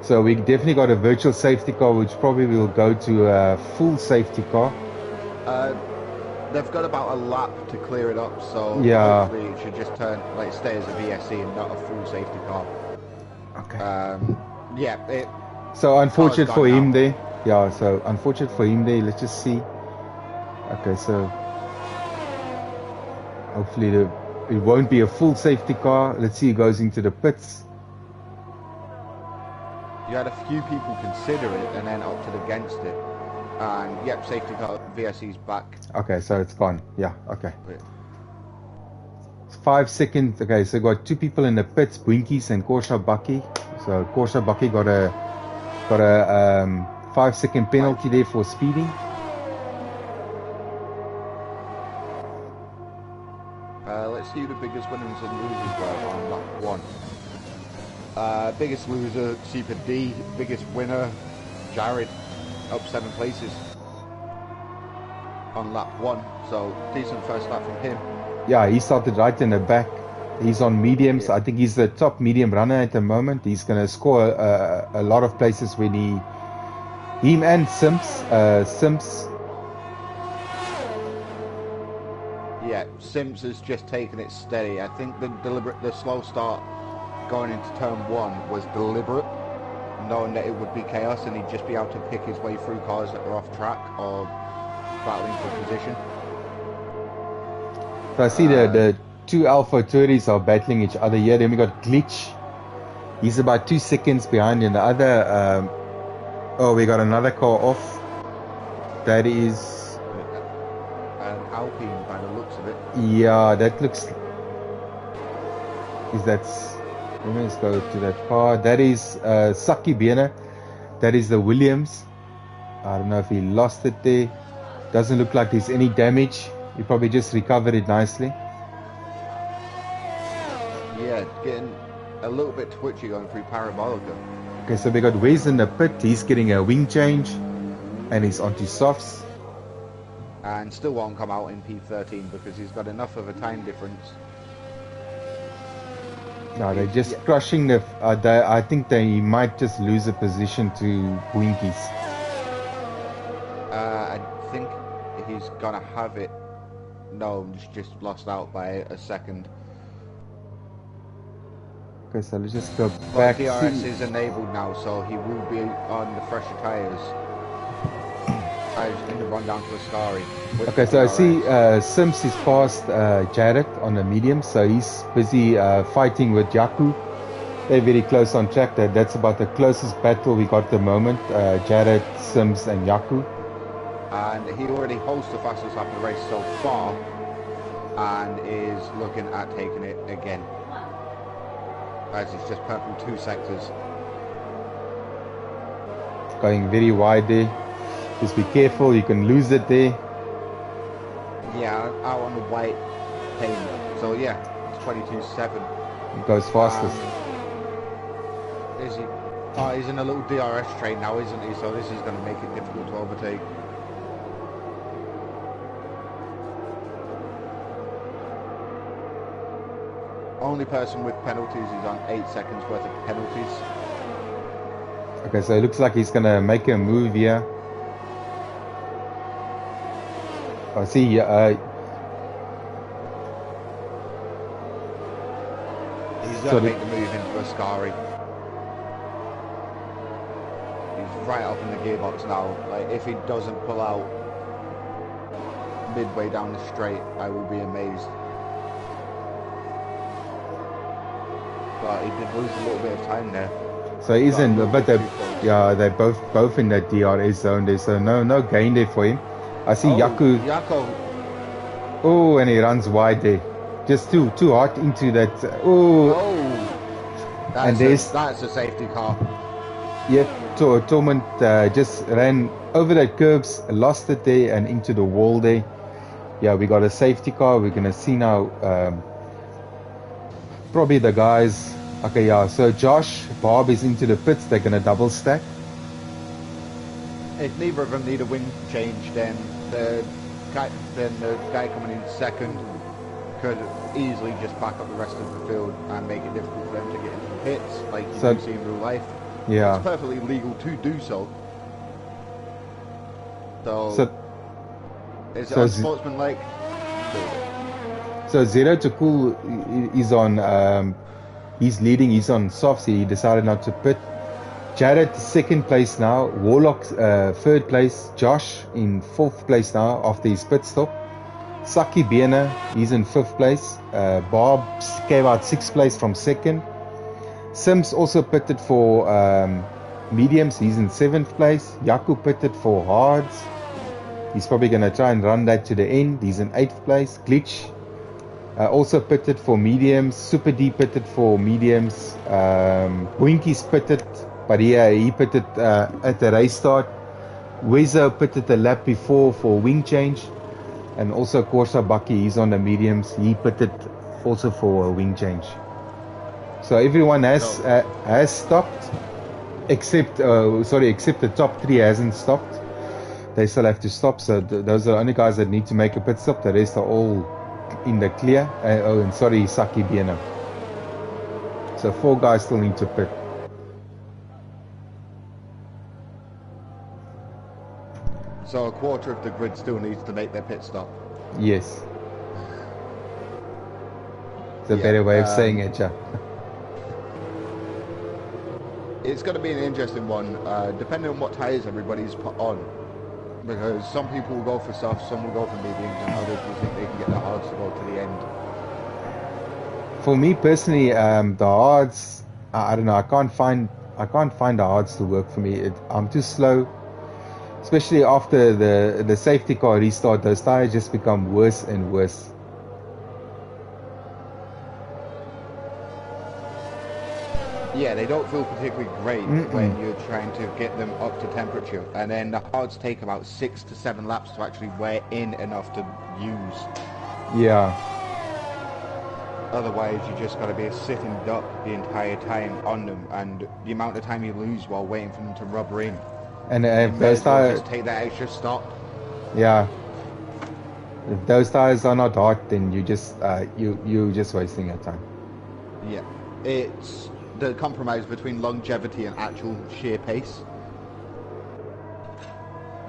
So we definitely got a virtual safety car, which probably will go to a full safety car. They've got about a lap to clear it up, so yeah, hopefully it should just stay as a VSC and not a full safety car. Okay. Yeah. So unfortunate for him there. Yeah. So unfortunate for him there. Let's just see. Okay. So hopefully it won't be a full safety car. Let's see who goes into the pits. You had a few people consider it and then opted against it. And yep, safety car VSC's back. Okay, so it's gone. Yeah, okay. It's 5 seconds. Okay, so got 2 people in the pits, Boinkies and Korsha Bucky. So Korsha Bucky got a 5-second penalty there for speeding. Let's see who the biggest winners and losers were on lap 1. Biggest loser, Super D. Biggest winner, Jared. Up 7 places on lap 1, so decent first lap from him. Yeah, he started right in the back. He's on mediums. Yeah. I think he's the top medium runner at the moment. He's going to score a lot of places when him and Sims. Yeah, Sims has just taken it steady. I think the slow start going into turn 1 was deliberate, knowing that it would be chaos and he'd just be able to pick his way through cars that are off track or battling for position. So I see the 2 Alpha 30s are battling each other here. Then we got Glitch. He's about 2 seconds behind in the other. Oh, we got another car off. That is an Alpine by the looks of it. Yeah, that looks. Let's go to that car. That is Saki Biener. That is the Williams. I don't know if he lost it there. Doesn't look like there's any damage. He probably just recovered it nicely. Yeah, getting a little bit twitchy going through Parabolica. Okay, so we got Wes in the pit. He's getting a wing change. And he's onto softs. And still won't come out in P13 because he's got enough of a time difference. No, they're just crushing the. I think they might just lose a position to Boinkies. I think he's gonna have it. No, just lost out by a second. Okay, so let's just go back. DRS is enabled now, so he will be on the fresher tyres. In the run down to Ascari. Okay, so DRS. I see Sims is past Jared on the medium, so he's busy fighting with Yaku. They're very close on track. That's about the closest battle we got at the moment. Jared, Sims, and Yaku. And he already holds the fastest lap of the race so far, and is looking at taking it again. As it's just purple 2 sectors. Going very wide there. Just be careful, you can lose it there. Yeah, out on the white pavement. So yeah, it's 22.7. It goes fastest. Is he? Oh, he's in a little DRS train now, isn't he? So this is going to make it difficult to overtake. Only person with penalties is on 8 seconds worth of penalties. Okay, so it looks like he's going to make a move here. I see. He's going to make the move into Ascari. He's right up in the gearbox now. Like, if he doesn't pull out midway down the straight, I will be amazed. But he did lose a little bit of time there. So he isn't, but they're both in that DRS zone there, so no gain there for him. I see Yaku. Oh, and he runs wide there. Just too hard into that. That's a safety car. Yeah, Torment just ran over that curbs, lost it there, and into the wall there. Yeah, we got a safety car. We're gonna see now. Probably the guys Okay, yeah. So Josh, Bob is into the pits. They're gonna double stack. If neither of them need a wing change, then the guy coming in second could easily just back up the rest of the field and make it difficult for them to get into the pits, like you do see in real life. Yeah. It's perfectly legal to do so. So is it unsportsmanlike? So Zero to Cool is on. He's leading. He's on softs. He decided not to pit. Jared second place now. Warlock third place. Josh in fourth place now after his pit stop. Saki Biener, he's in fifth place. Bob came out sixth place from second. Sims also pitted for mediums. He's in seventh place. Yaku pitted for hards. He's probably going to try and run that to the end. He's in eighth place. Glitch also pitted for mediums. Super D pitted for mediums. Winky's pitted, but he pitted at the race start. Wezo pitted the lap before for wing change. And also Corsa Bucky, he's on the mediums. He pitted also for a wing change. So everyone has stopped, except the top three hasn't stopped. They still have to stop. So those are the only guys that need to make a pit stop. The rest are all in the clear. And Saki Biena. So 4 guys still need to pit. So a quarter of the grid still needs to make their pit stop. Yes. It's a better way of saying it, yeah. It's going to be an interesting one, depending on what tyres everybody's put on. Because some people will go for softs, some will go for mediums, and others will think they can get the hards to go to the end. For me personally, the hards, I don't know. I can't find the hards to work for me. I'm too slow. Especially after the safety car restart, those tires just become worse and worse. Yeah, they don't feel particularly great when you're trying to get them up to temperature. And then the hards take about 6 to 7 laps to actually wear in enough to use. Yeah. Otherwise, you just got to be a sitting duck the entire time on them. And the amount of time you lose while waiting for them to rubber in. And if those tires just take that extra stop. Yeah. If those tires are not hot, then you just you're just wasting your time. Yeah, it's the compromise between longevity and actual sheer pace.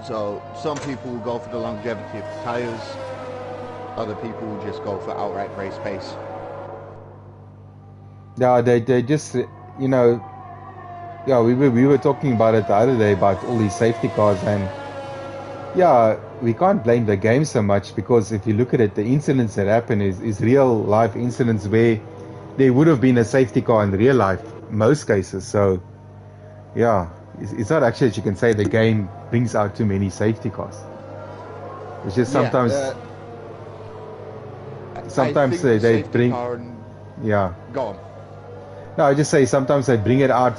So some people will go for the longevity of the tires. Other people will just go for outright race pace. Yeah, they just Yeah, we were talking about it the other day about all these safety cars, and yeah, we can't blame the game so much, because if you look at it, the incidents that happen is real life incidents where there would have been a safety car in real life, most cases. So yeah, it's not actually that you can say the game brings out too many safety cars. It's just sometimes they bring Go on. No, I just say sometimes they bring it out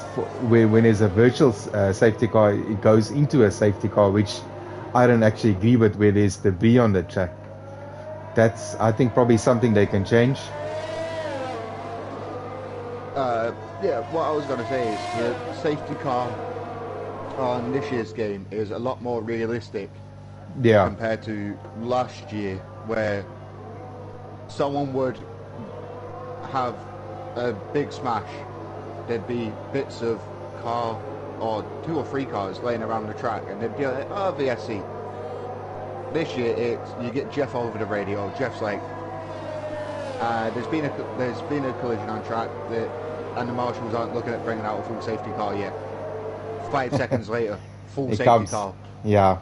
when there's a virtual safety car, it goes into a safety car, which I don't actually agree with, where there's debris on the track. That's, I think, probably something they can change. Yeah, what I was going to say is the safety car on this year's game is a lot more realistic compared to last year, where someone would have a big smash, there'd be bits of car or 2 or 3 cars laying around the track, and they'd be like, oh, VSC. This year, you get Jeff over the radio. Jeff's like, there's been a collision on track, and the marshals aren't looking at bringing out a full safety car yet. 5 seconds later, full safety car. Yeah.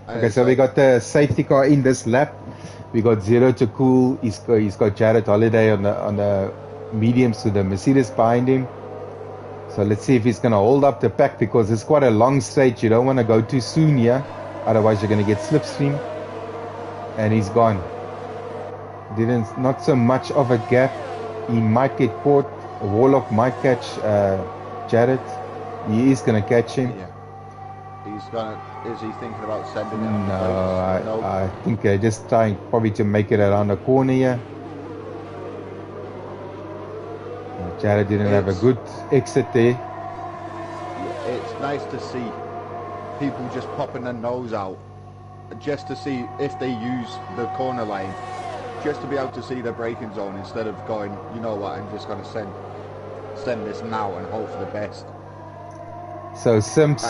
Okay, so we got the safety car in this lap. We got Zero to Cool. He's got Jared Holiday on the mediums with the Mercedes behind him. So let's see if he's going to hold up the pack, because it's quite a long straight. You don't want to go too soon here, otherwise you're going to get slipstream. And he's gone. Not so much of a gap. He might get caught. Warlock might catch Jared. He is going to catch him. Yeah. Is he thinking about sending it? No, I think they're just trying probably to make it around the corner here. Jared didn't have a good exit there. It's nice to see people just popping their nose out, just to see if they use the corner line, just to be able to see the braking zone instead of going, you know what, I'm just going to send this now and hope for the best. So Sims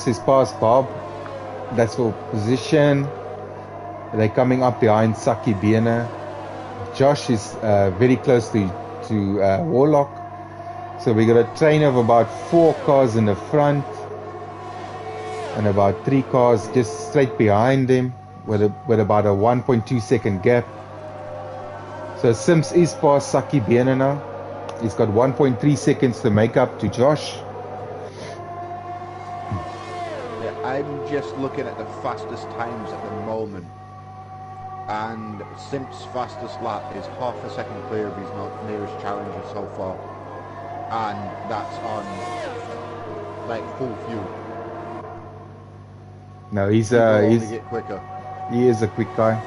is past Bob. That's for position. They're coming up behind Saki Biene. Josh is very close to Warlock. So we got a train of about 4 cars in the front and about 3 cars just straight behind him with about a 1.2 second gap. So Sims is past Saki Biene now. He's got 1.3 seconds to make up to Josh. Yeah, I'm just looking at the fastest times at the moment, and Sims' fastest lap is half a second clear of his nearest challenger so far, and that's on like full fuel. No, he's get quicker. He is a quick guy.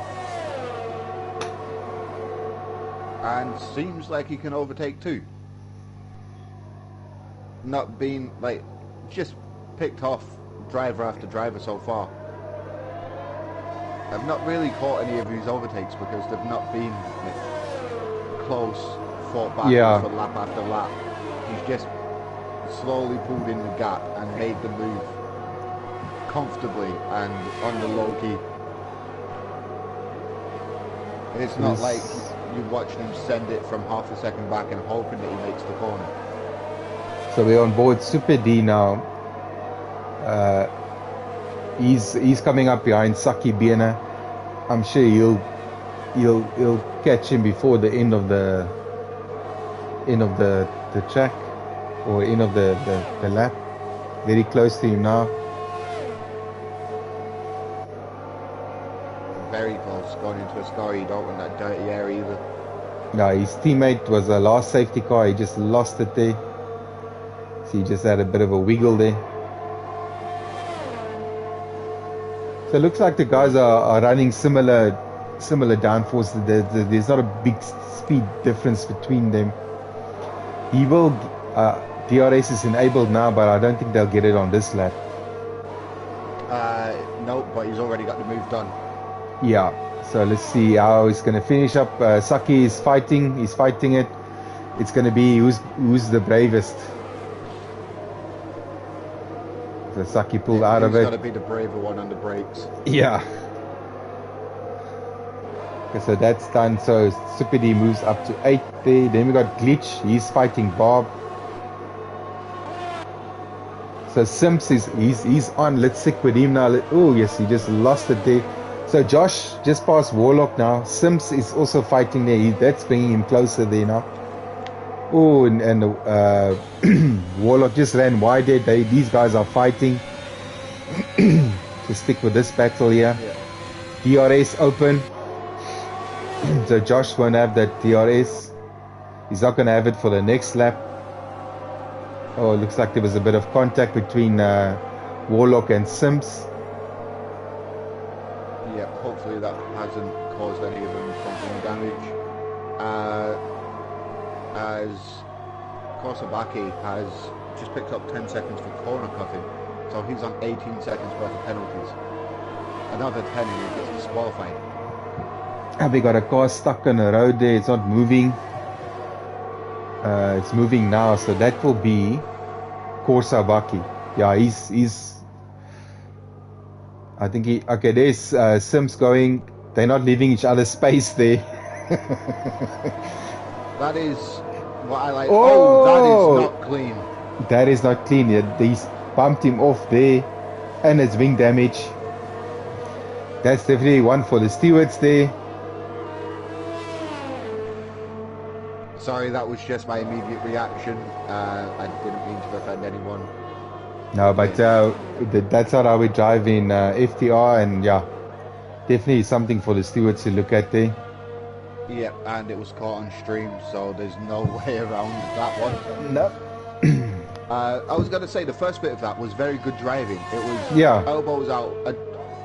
And seems like he can overtake too. Not being like just picked off driver after driver so far. I've not really caught any of his overtakes because they've not been like, close, fought back for lap after lap. He's just slowly pulled in the gap and made the move comfortably and on the low key. It's not like you're watching him send it from half a second back and hoping that he makes the corner. So we're on board Super D now. He's coming up behind Saki Biene. I'm sure he'll catch him before the end of the track or end of the lap. Very close to him now. Very close, going into a scar. You don't want that dirty air either. No, his teammate was the last safety car. He just lost it there. So he just had a bit of a wiggle there. So it looks like the guys are running similar downforce. There's not a big speed difference between them. He will DRS is enabled now, but I don't think they'll get it on this lap. No, but he's already got the move done. Yeah, so let's see how he's going to finish up. Saki is fighting. He's fighting it. It's going to be who's the bravest. So Saki pulled out of it. He's got to be the braver one on the brakes. Yeah. Okay, so that's done. So Super D moves up to 8 there. Then we got Glitch. He's fighting Bob. So Sims he's on. Let's stick with him now. Oh yes, he just lost it there. So Josh just passed Warlock now. Sims is also fighting there. That's bringing him closer there now. Oh, and Warlock just ran wide there. These guys are fighting. To stick with this battle here. Yeah. DRS open. So Josh won't have that DRS. He's not going to have it for the next lap. Oh, it looks like there was a bit of contact between Warlock and Sims. Yeah, hopefully that hasn't caused any of them frontal damage. As Kosabaki has just picked up 10 seconds for corner cutting, so he's on 18 seconds worth of penalties. Another 10 and he gets disqualified. And we got a car stuck on the road there. It's not moving. It's moving now, so that will be Kosabaki. Yeah, he's I think okay, there's Sims going. They're not leaving each other space there. That is what I like. Oh, that is not clean. That is not clean. He's bumped him off there, and it's wing damage. That's definitely one for the stewards there. Sorry, that was just my immediate reaction. I didn't mean to offend anyone. No, but that's not how we drive in FTR, and yeah, definitely something for the stewards to look at there. Yeah, and it was caught on stream, so there's no way around that one. No. I was going to say the first bit of that was very good driving. It was elbows out,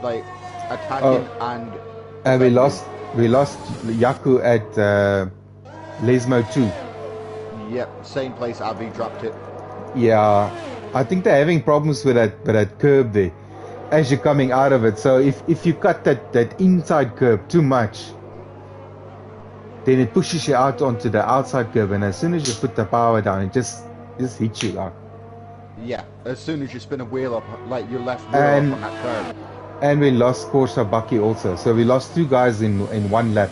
like attacking and we lost Yaku at Lesmo 2. Yep, same place Avi dropped it. Yeah, I think they're having problems with that curb there as you're coming out of it. So if you cut that inside curb too much, then it pushes you out onto the outside curb, and as soon as you put the power down, it just hits you like. Yeah, as soon as you spin a wheel up, like your left wheel And up on that curve. and we lost Corsa Bucky also, so we lost 2 guys in one lap.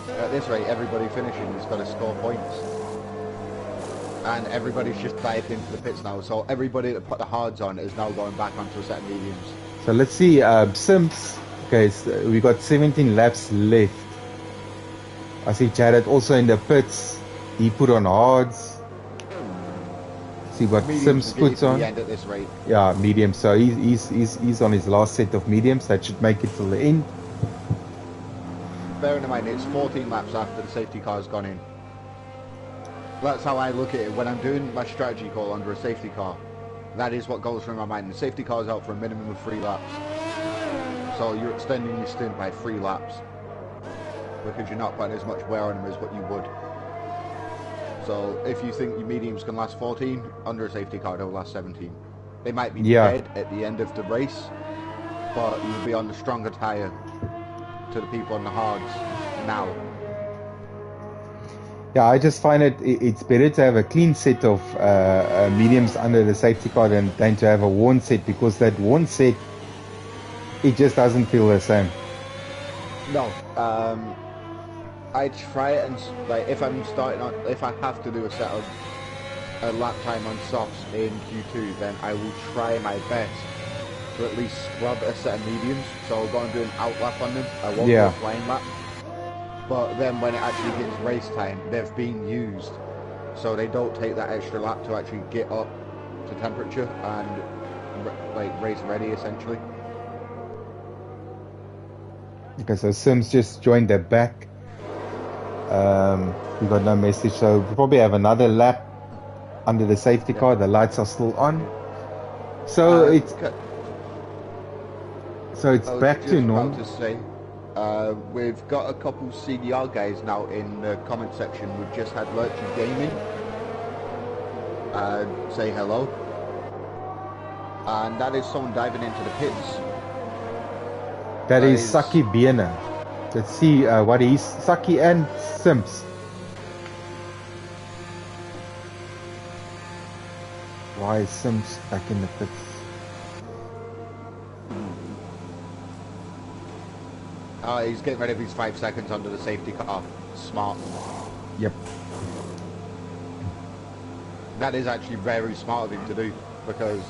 At this rate, everybody finishing is going to score points. And everybody's just dived into the pits now, so everybody that put the hards on is now going back onto a set of mediums. So let's see, Sims. Okay, so we got 17 laps left. I see Jared also in the pits. He put on hards. See what Mediums Sims puts on. The end at this rate. Yeah, medium. So he's on his last set of mediums. That should make it till the end. Bearing in mind, it's 14 laps after the safety car's gone in. That's how I look at it. When I'm doing my strategy call under a safety car, that is what goes through my mind. The safety car is out for a minimum of 3 laps. So you're extending your stint by 3 laps. Because you're not putting as much wear on them as what you would. So if you think your mediums can last 14, under a safety car they'll last 17. They might be dead at the end of the race, but you'll be on the stronger tyre to the people on the hards now. Yeah, I just find it's better to have a clean set of mediums under the safety car than to have a worn set, because that worn set, it just doesn't feel the same. No, I try it, and like if I'm starting on, if I have to do a lap time on softs in Q2, then I will try my best to at least scrub a set of mediums. So I'll go and do an out lap on them. I won't do a flying lap. But then when it actually hits race time, they've been used, so they don't take that extra lap to actually get up to temperature and like race ready essentially. Okay, so Sims just joined the back. We got no message, so we probably have another lap under the safety car. The lights are still on, so it's back to normal. To say, we've got a couple CDR guys now in the comment section. We've just had Lurchy Gaming say hello, and that is someone diving into the pits. That is Saki Biena. Let's see what he's Saki and Sims. Why is Sims back in the pits? He's getting rid of his 5 seconds under the safety car. Smart. Yep. That is actually very smart of him to do, because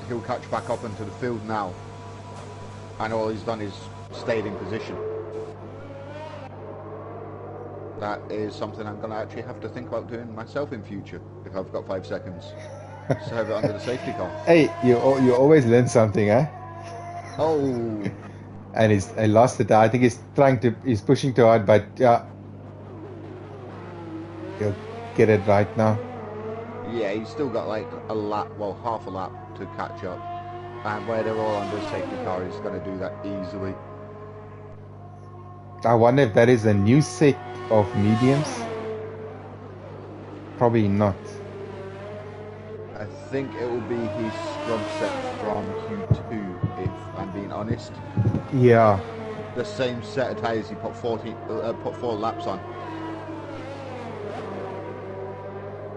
he'll catch back up into the field now. And all he's done is stayed in position. That is something I'm going to actually have to think about doing myself in future, if I've got 5 seconds. So have it under the safety car. Hey, you always learn something, eh? Oh. And he lost it. I think he's pushing too hard, but yeah, he'll get it right now. Yeah, he's still got like a lap, well, half a lap to catch up. And where they're all under a safety car, he's going to do that easily. I wonder if that is a new set of mediums. Probably not. I think it will be his scrub set from Q2, if I'm being honest. Yeah. The same set of tyres he put 4 laps on.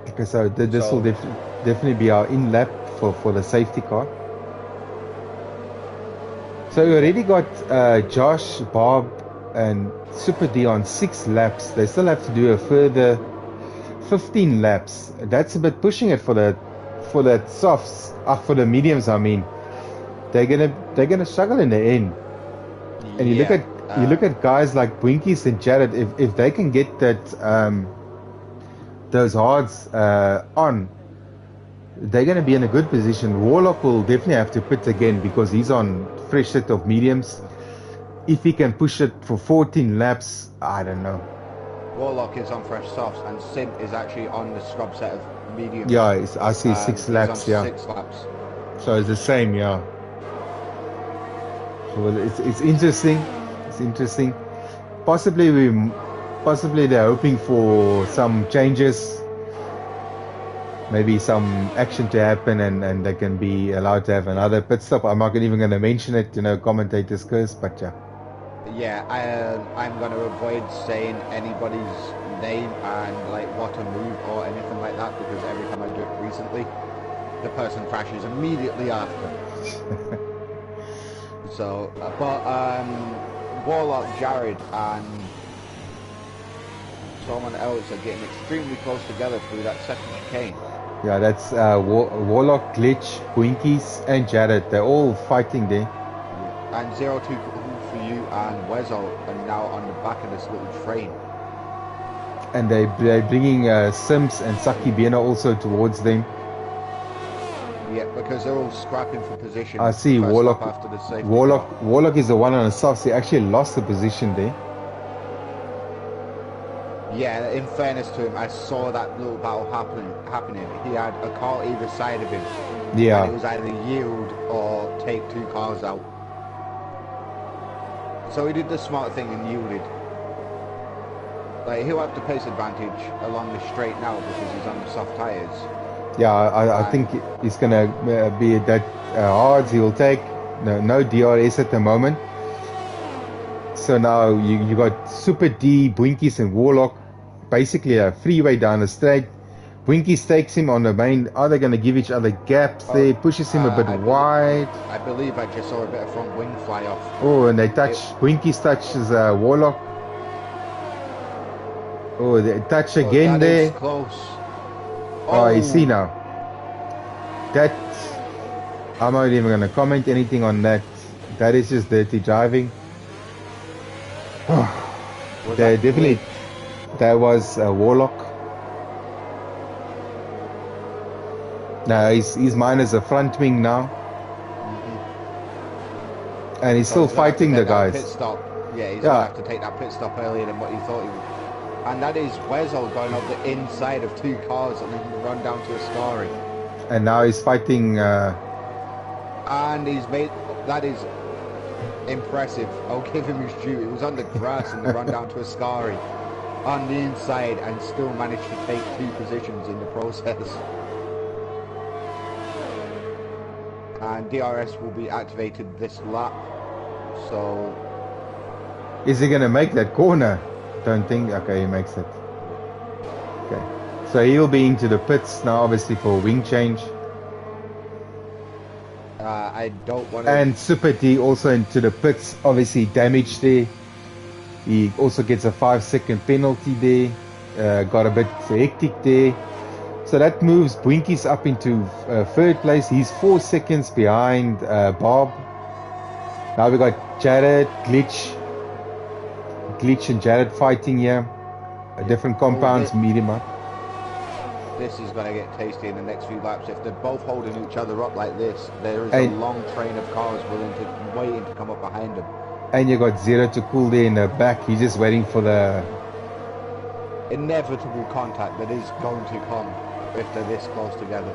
Okay, so this will definitely be our in lap for the safety car. So we already got Josh, Bob, and Super D on 6 laps. They still have to do a further 15 laps. That's a bit pushing it for the softs. For the mediums, I mean. They're gonna struggle in the end. And you look at guys like Winkies and Jared. If they can get that those hards on, they're gonna be in a good position. Warlock will definitely have to pit again because he's on fresh set of mediums. If he can push it for 14 laps, I don't know. Warlock is on fresh softs, and Sim is actually on the scrub set of mediums. Yeah, I see 6 laps. Yeah, 6 laps. So it's the same. Yeah. So it's interesting. It's interesting. possibly they're hoping for some changes, maybe some action to happen, and they can be allowed to have another pit stop. I'm not even going to mention it, commentators curse, but yeah. Yeah, I'm going to avoid saying anybody's name and like what to move or anything like that, because every time I do it recently, the person crashes immediately after. So, but Warlock, Jared, and someone else are getting extremely close together through that second chicane. Yeah, that's Warlock, Glitch, Winkies, and Jared. They're all fighting there. And 02 for you and Wezo are now on the back of this little train. And they're bringing Sims and Saki Biena also towards them. Yeah, because they're all scrapping for position. I see Warlock. After the safety Warlock is the one on the softs. He actually lost the position there. Yeah, in fairness to him, I saw that little battle happening. He had a car either side of him. Yeah. And it was either yield or take 2 cars out. So he did the smart thing and yielded. Like, he'll have the pace advantage along the straight now because he's on the soft tyres. Yeah, I think he's going to be that hards. He will take no DRS at the moment. So now you got Super D, Bwinkies, and Warlock. Basically a freeway down the straight. Bwinkies takes him on the main. Are they going to give each other gaps there? Pushes him a bit wide. I believe I just saw a bit of front wing fly off. Oh, and they touch. Bwinkies touches Warlock. Oh, they touch again there. Close. Oh, you see now. That, I'm not even going to comment anything on that. That is just dirty driving. They definitely. That was Warlock. Now he's minus a front wing now. And he's still fighting the guys. Pit stop. Yeah, he's going to have to take that pit stop earlier than what he thought he would. And that is Wezel going up the inside of 2 cars and then run down to a scarring. And now he's fighting. And he's made. That is impressive. I'll give him his due. It was on the grass and the run down to a scarring on the inside and still managed to take 2 positions in the process. And DRS will be activated this lap. So. Is he going to make that corner? Don't think. Okay, he makes it. Okay. So he'll be into the pits now, obviously, for a wing change. I don't want to... And Super D also into the pits, obviously damaged there. He also gets a 5-second penalty there. Got a bit hectic there. So that moves Bwinkies up into 3rd place. He's 4 seconds behind Bob. Now we got Jared, Glitch and Jared fighting here. Different compounds, medium up. This is going to get tasty in the next few laps. If they're both holding each other up like this, there is a long train of cars waiting to come up behind them. And you got Zero to cool there in the back. He's just waiting for the inevitable contact that is going to come if they're this close together.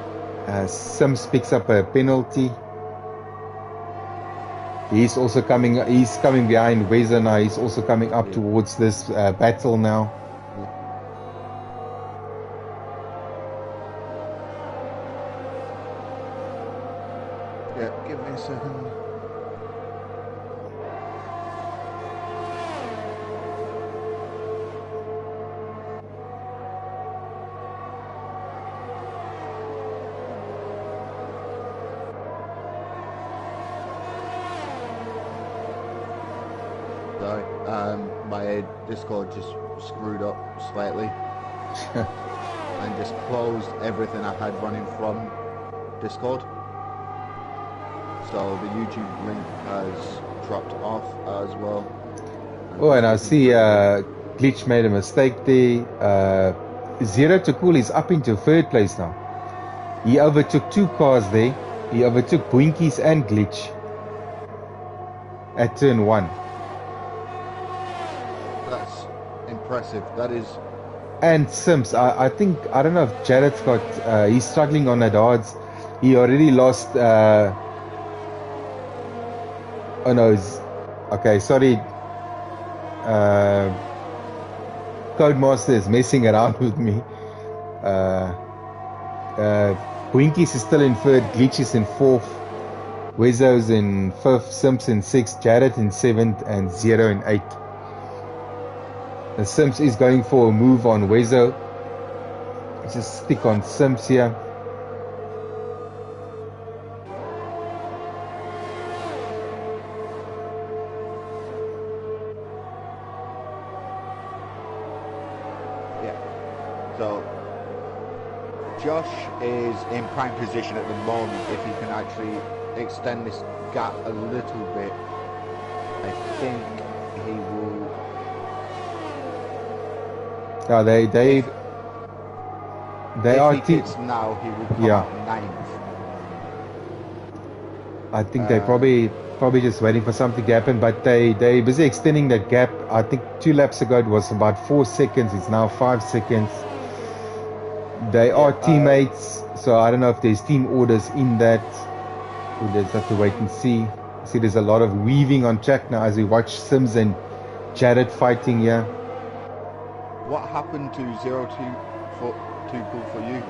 Sims picks up a penalty. He's also coming behind Wezer now. He's also coming up towards this battle now. Yeah, give me a second. Sorry, my Discord just screwed up slightly and just closed everything I had running from Discord. So the YouTube link has dropped off as well. Oh, and I see Glitch made a mistake there. Zero to cool is up into 3rd place now. He overtook 2 cars there. He overtook Bwinkies and Glitch at turn 1. That's impressive. That is. And Sims, I think, I don't know if Jared's got, he's struggling on that odds. He already lost, oh no, okay, sorry. Codemaster is messing around with me. Winkies is still in third, Glitch is in fourth, Wezo's in fifth, Simps in sixth, Jared in seventh, and Zero in eighth. The Simps is going for a move on Wezo. Just stick on Simps here. So Josh is in prime position at the moment. If he can actually extend this gap a little bit, I think he will. Yeah, they are. If he hits now, he will come out ninth. I think they probably just waiting for something to happen, but they busy extending that gap. I think 2 laps ago it was about 4 seconds. It's now 5 seconds. They are teammates, so I don't know if there's team orders in that. We'll just have to wait and see. See, there's a lot of weaving on track now as we watch Sims and Jared fighting here. What happened to 02 cool for you?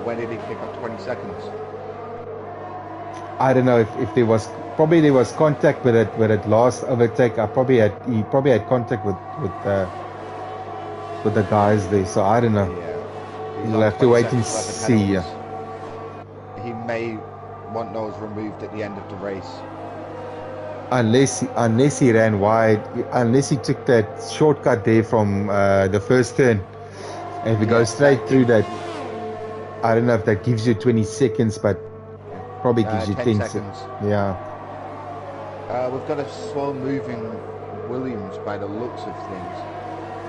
When did he pick up 20 seconds? I don't know if there was contact with it last overtake. He probably had contact with the guys there, so I don't know. Yeah. You'll have to wait and see. He may want those removed at the end of the race. Unless he ran wide, unless he took that shortcut there from the first turn. And if he goes straight through that, I don't know if that gives you 20 seconds, but probably gives you 10 seconds. Yeah. We've got a slow moving Williams by the looks of things,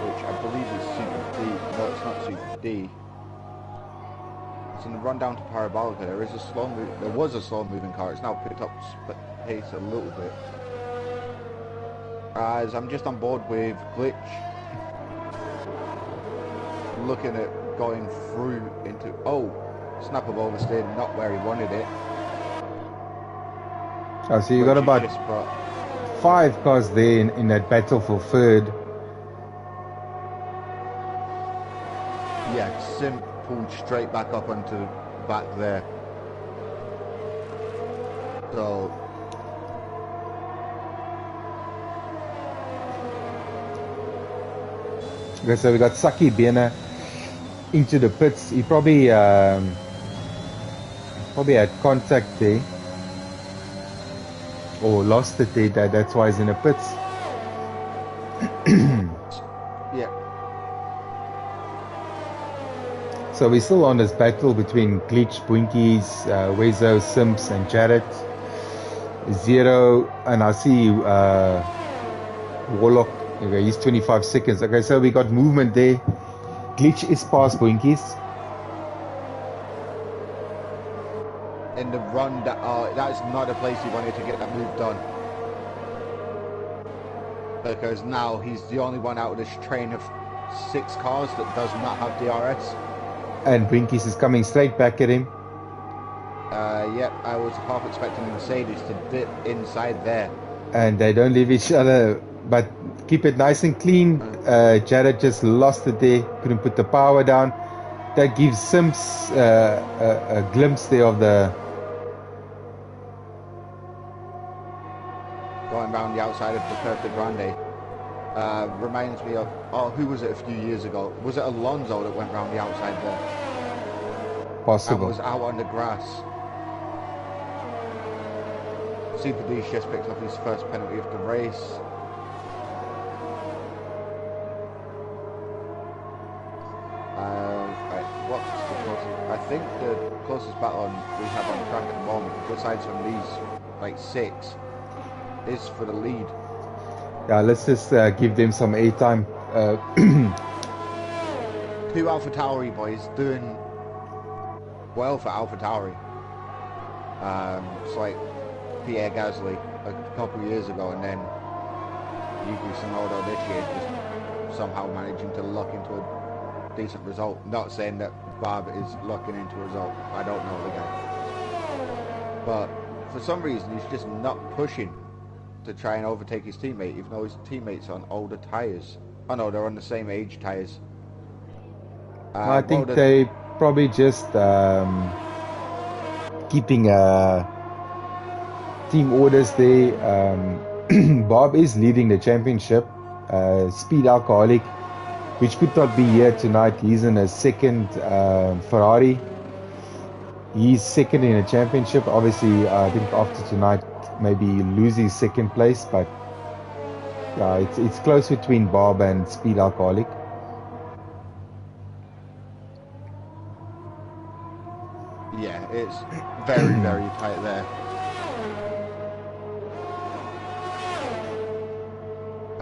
which I believe is Super D. No, it's not Super D. It's in the run down to Parabolica. There was a slow moving car. It's now picked up pace a little bit. As I'm just on board with Glitch, looking at going through into snap of oversteered, not where he wanted it. Oh, so you got about 5 cars there in that battle for third. Yeah, Sim pulled straight back up onto back there. So okay, so we got Saki Bena into the pits. He probably had contact there. Or lost it there, that's why he's in the pits. yeah. So we're still on this battle between Glitch, Bwinkies, Wezo, Simps, and Jared. Zero, and I see Warlock. Okay, he's 25 seconds. Okay, so we got movement there. Glitch is past Bwinkies. In the run, that's not a place he wanted to get that move done. Because now he's the only one out of this train of 6 cars that does not have DRS. And Bwinkies is coming straight back at him. Yep, I was half expecting Mercedes to dip inside there. And they don't leave each other, but keep it nice and clean. Jared just lost it there, couldn't put the power down. That gives Sims a glimpse there of the... Going around the outside of the Perfect Grande. Reminds me of, who was it a few years ago? Was it Alonso that went around the outside there? Possible. And was out on the grass. Super D's just picked up his first penalty of the race. What's the closest? I think the closest battle we have on track at the moment, besides from these like 6, is for the lead. Yeah, let's just give them some airtime. 2 AlphaTauri boys doing well for AlphaTauri. It's like Pierre Gasly a couple of years ago, and then Yuki Tsunoda this year just somehow managing to luck into a decent result. Not saying that Bob is lucking into a result. I don't know the guy. But for some reason he's just not pushing to try and overtake his teammate, even though his teammate's on older tyres. Oh no, they're on the same age tyres. I think they probably just keeping team orders there. Bob is leading the championship. Speed Alcoholic, which could not be here tonight. He's in a second Ferrari. He's second in a championship. Obviously, I think after tonight, maybe losing second place, but it's close between Bob and Speed Alcoholic. Yeah, it's very, very tight there.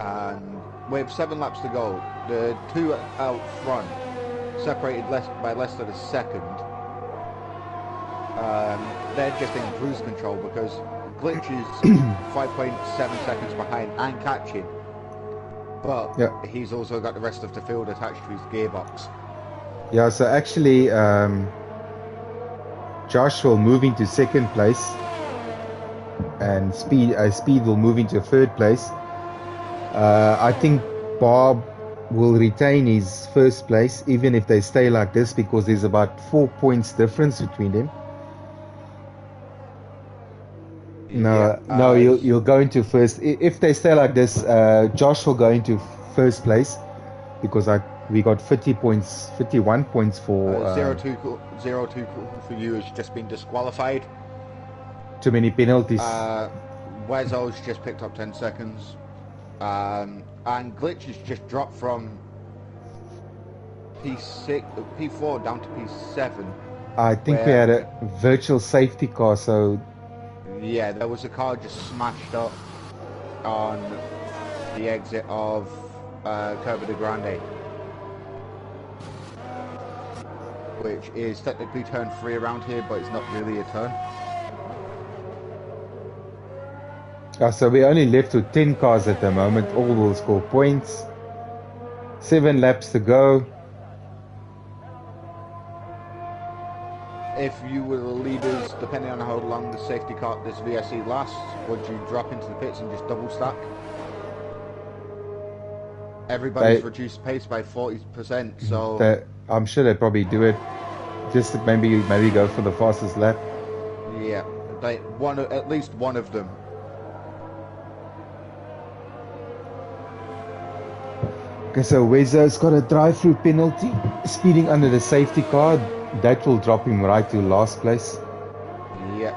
And with 7 laps to go, the 2 out front, separated by less than a second, they're just in cruise control because Glitch is 5.7 seconds behind and catching, but he's also got the rest of the field attached to his gearbox. Yeah, so actually Josh will move into second place and Speed will move into third place. I think Bob will retain his first place even if they stay like this, because there's about 4 points difference between them. No, you'll go into first. If they stay like this, Josh will go into first place because we got 51 points for 0-2 for you has just been disqualified. Too many penalties. Wezo's just picked up 10 seconds. And Glitch has just dropped from P4 down to P7. I think we had a virtual safety car, so... Yeah, there was a car just smashed up on the exit of Curva de Grande, which is technically turn 3 around here, but it's not really a turn. So we're only left with 10 cars at the moment. All will score points. 7 laps to go. If you were the leaders, depending on how long the safety car, this VSC lasts, would you drop into the pits and just double stack? Everybody's reduced pace by 40%, so... I'm sure they probably do it. Just maybe go for the fastest lap. Yeah, at least one of them. Okay, so Wezo's got a drive-through penalty, speeding under the safety car. That will drop him right to last place. Yeah,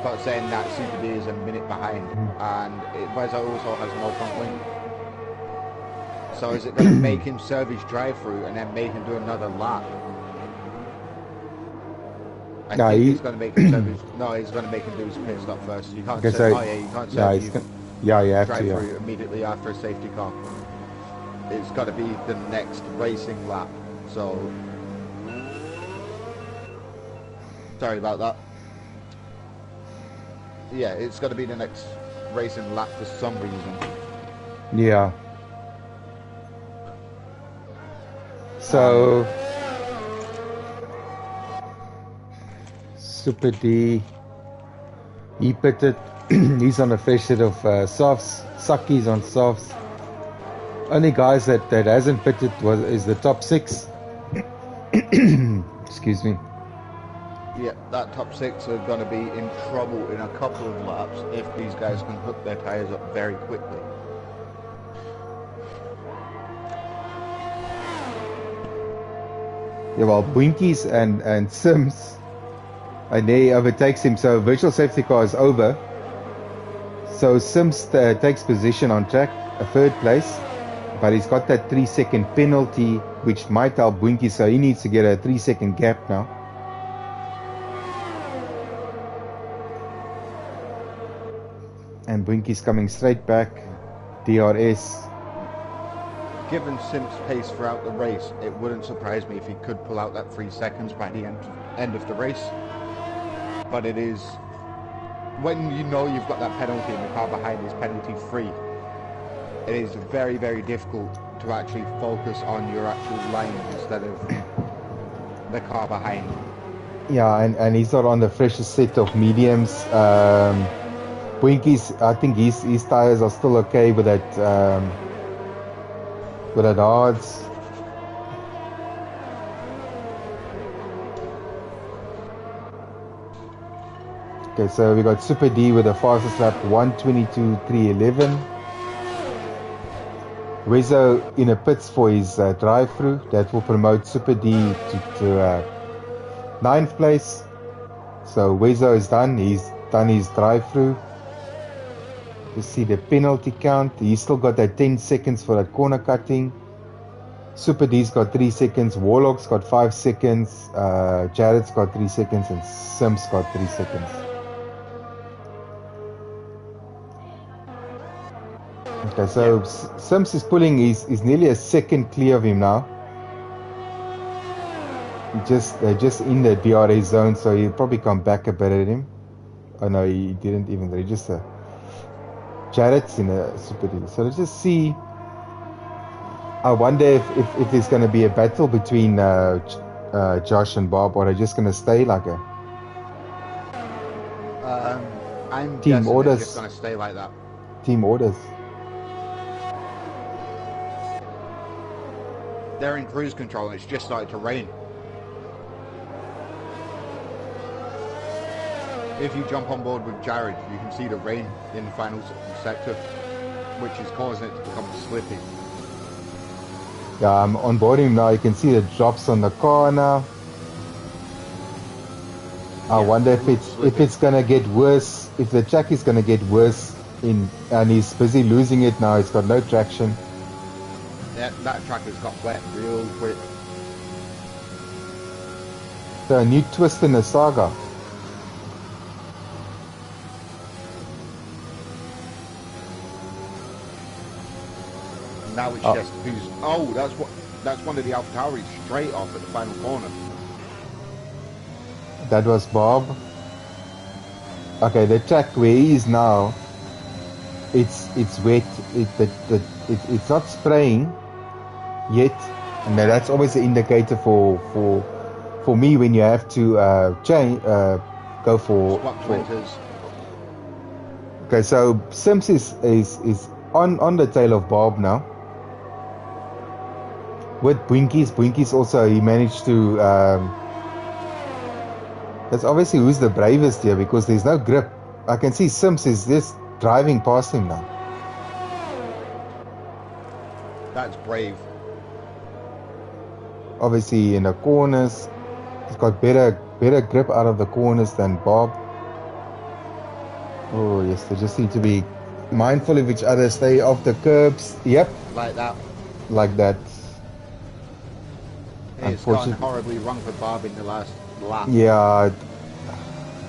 but saying that Super D is a minute behind, and Wezo also has no front wing. So is it going to make him serve his drive-through and then make him do another lap? I think he's going to make him serve his... No, he's going to make him do his pit stop first. You can't serve... you can't serve his drive-through immediately after a safety car. It's got to be the next racing lap, so... Sorry about that. Yeah, it's got to be the next racing lap for some reason. Yeah. So... Super D... He pitted. He's on a fresh set of softs. Saki's on softs. Only guys that hasn't pitted is the top 6. Excuse me. Yeah, that top 6 are going to be in trouble in a couple of laps if these guys can hook their tyres up very quickly. Yeah, well, Boinkies and Sims, and he overtakes him, so virtual safety car is over. So Sims takes position on track, a 3rd place, but he's got that 3-second penalty, which might help Boinky, so he needs to get a 3-second gap now. And Boinky's coming straight back, DRS. Given Sims' pace throughout the race, it wouldn't surprise me if he could pull out that 3 seconds by the end of the race. But it is, when you know you've got that penalty and the car behind is penalty free, it is very, very difficult to actually focus on your actual line instead of the car behind. Yeah, and he's not on the freshest set of mediums. Winky's, I think his tires are still okay with that hards. Okay, so we got Super D with the fastest lap, 1:22.311. Wezo in a pits for his drive-through. That will promote Super D to 9th place. So Wezo is done. He's done his drive-through. You see the penalty count. He's still got that 10 seconds for that corner cutting. Super D's got 3 seconds. Warlock's got 5 seconds. Jared's got 3 seconds. And Sims got 3 seconds. Okay, so Sims is pulling, he's nearly a second clear of him now. They're just in the DRS zone, so he'll probably come back a bit at him. Oh no, he didn't even register. Jared's in a Super D. So let's just see. I wonder if there's going to be a battle between Josh and Bob, or they're just going to stay like a I'm team guessing orders. They're just going to stay like that. Team orders. They're in cruise control and it's just started to rain. If you jump on board with Jared, you can see the rain in the final sector, which is causing it to become slippy. Yeah, I'm on board him now. You can see the drops on the car now. I wonder if it's gonna get worse. If the track is gonna get worse and he's busy losing it now. He's got no traction. That track has got wet real quick. So a new twist in the saga. Now it's just who's. Oh, that's one of the AlphaTauris straight off at the final corner. That was Bob. Okay, the track where he is now, it's wet. It's not spraying yet. And that's always an indicator for me when you have to change go for Swap winters. Okay, so Sims is on the tail of Bob now. With Bwinkies also, he managed to that's obviously who's the bravest here, because there's no grip. I can see Sims is just driving past him now. That's brave. Obviously in the corners, he's got better grip out of the corners than Bob. Oh yes, they just need to be mindful of each other, stay off the curbs. Yep. Like that. Like that. It's gone horribly wrong for Bob in the last lap. Yeah.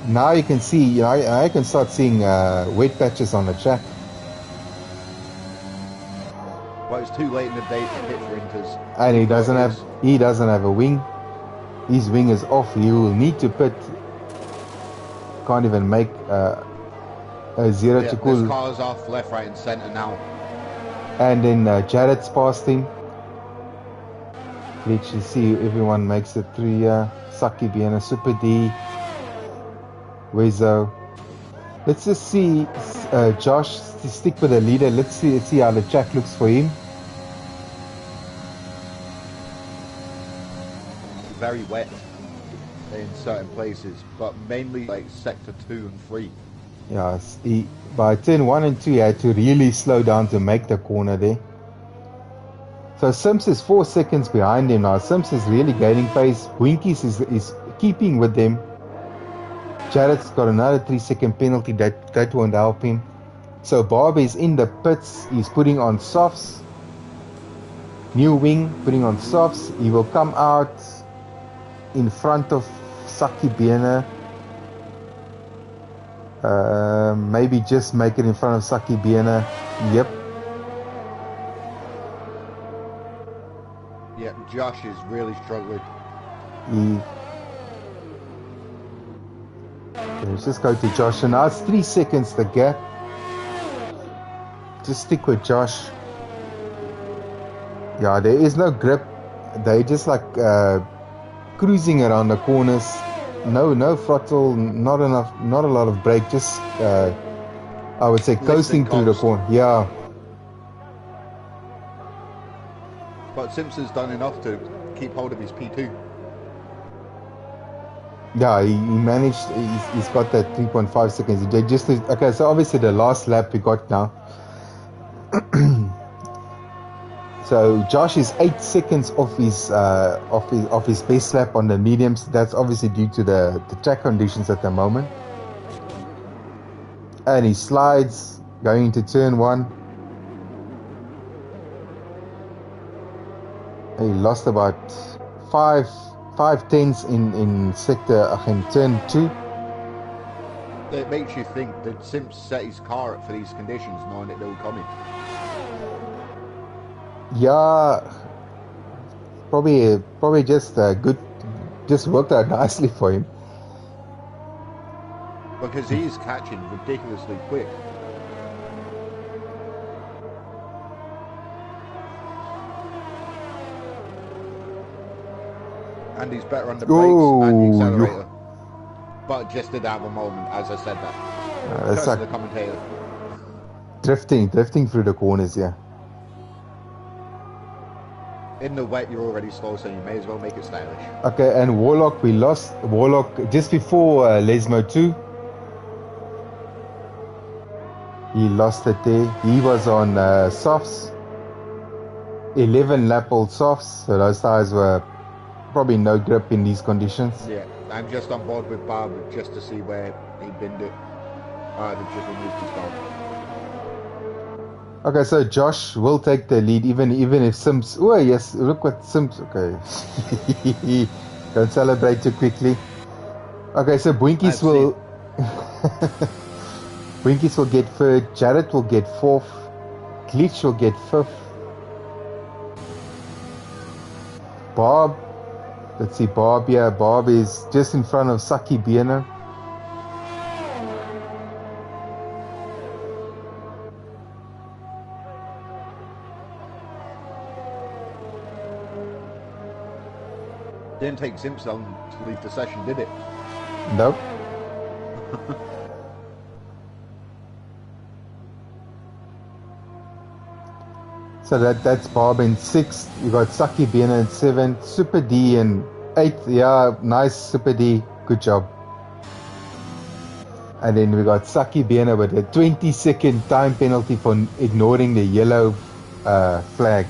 Now you can see, I can start seeing wet patches on the track. Well, it's too late in the day to pit for Inters. And he doesn't have a wing. His wing is off. He will need to pit. Can't even make a zero to cool. This car's off left, right, and centre now. And then Jared's past him. Let's see if everyone makes it through here. Saki Biena, Super D, Wezo. Let's just see Josh stick with the leader. Let's see how the track looks for him. Very wet in certain places, but mainly like sector 2 and 3. Yeah, by turn 1 and 2 he had to really slow down to make the corner there. So Sims is 4 seconds behind him now. Sims is really gaining pace. Winkies is keeping with them. Jared's got another 3-second penalty. That won't help him. So Bob is in the pits. He's putting on softs. New wing, putting on softs. He will come out in front of Saki Biena. Maybe just make it in front of Saki Biena. Yep. Yeah, Josh is really struggling. Let's just go to Josh, and now it's 3 seconds the gap. Just stick with Josh. Yeah, there is no grip. They just like cruising around the corners. No throttle, not a lot of brake. Just I would say Lifting coasting through the comms. corner. Yeah. But Simpson's done enough to keep hold of his P2. Yeah, he managed. He's got that 3.5 seconds. They just okay. So obviously the last lap we got now. So Josh is 8 seconds off his best lap on the mediums. That's obviously due to the track conditions at the moment. And he slides going into turn 1. He lost about 5/10 in sector in turn 2. It makes you think that Simps set his car up for these conditions knowing that they were coming. Yeah, probably just good, just worked out nicely for him. Because he is catching ridiculously quick. And he's better on the brakes and the accelerator. But just did have a moment as I said that. That's like the commentator. drifting through the corners, yeah. In the wet, you're already slow, so you may as well make it stylish. Okay, and Warlock, we lost Warlock just before Lesmo 2. He lost it there. He was on softs, 11 lap old softs, so those tires were probably no grip in these conditions. Yeah, I'm just on board with Bob just to see where he binned it. They've just removed his car. Okay, so Josh will take the lead even if Sims. Oh yes, look what Sims. Okay, don't celebrate too quickly. Okay, so Boinkies will. Boinkies will get third. Jared will get fourth. Glitch will get fifth. Bob. Let's see, Bob. Yeah, Bob is just in front of Saki Biener. Didn't take Simps long to leave the session, did it? Nope. So that's Bob in 6th. You got Saki Biener in 7th. Super D in 8th. Yeah, nice Super D. Good job. And then we got Saki Biener with a 20-second time penalty for ignoring the yellow flag.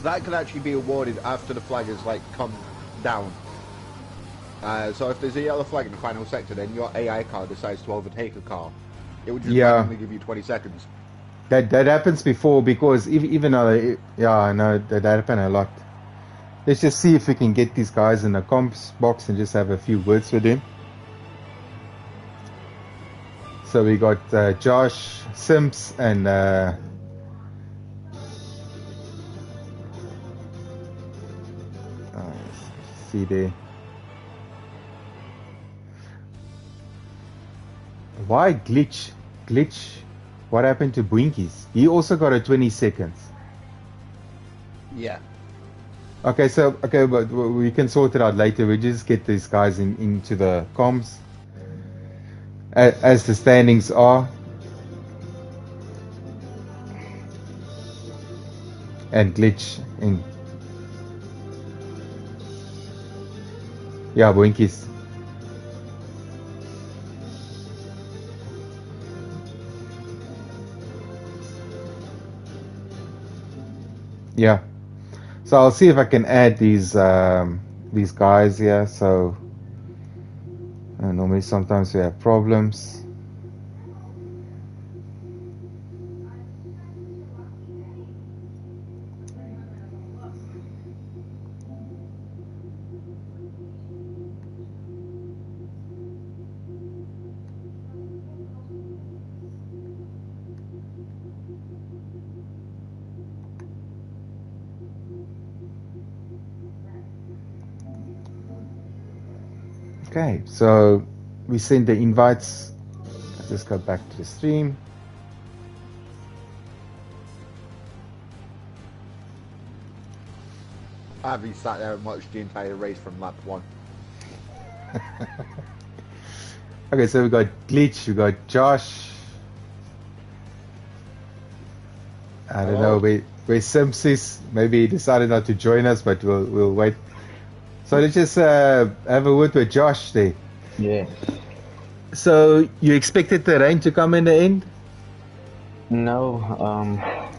That could actually be awarded after the flag has like come down. So if there's a yellow flag in the final sector, then your AI car decides to overtake a car. It would just randomly give you 20 seconds. That happens before because even though I know that happened a lot. Let's just see if we can get these guys in the comps box and just have a few words with them. So we got Josh, Simps, and see there. Why glitch? Glitch? What happened to Boinkies? He also got a 20 seconds. Yeah. Okay, but we can sort it out later. We just get these guys into the comms as the standings are. And glitch in. Yeah, Boinkies. Yeah. So I'll see if I can add these guys here. So normally sometimes we have problems. Okay, so we send the invites. Let's just go back to the stream. Avi sat there and watched the entire race from lap 1. Okay, so we got Glitch, we got Josh. I don't know where Sims is. Maybe he decided not to join us, but we'll wait. So let's just have a word with Josh there. Yes. So you expected the rain to come in the end? No.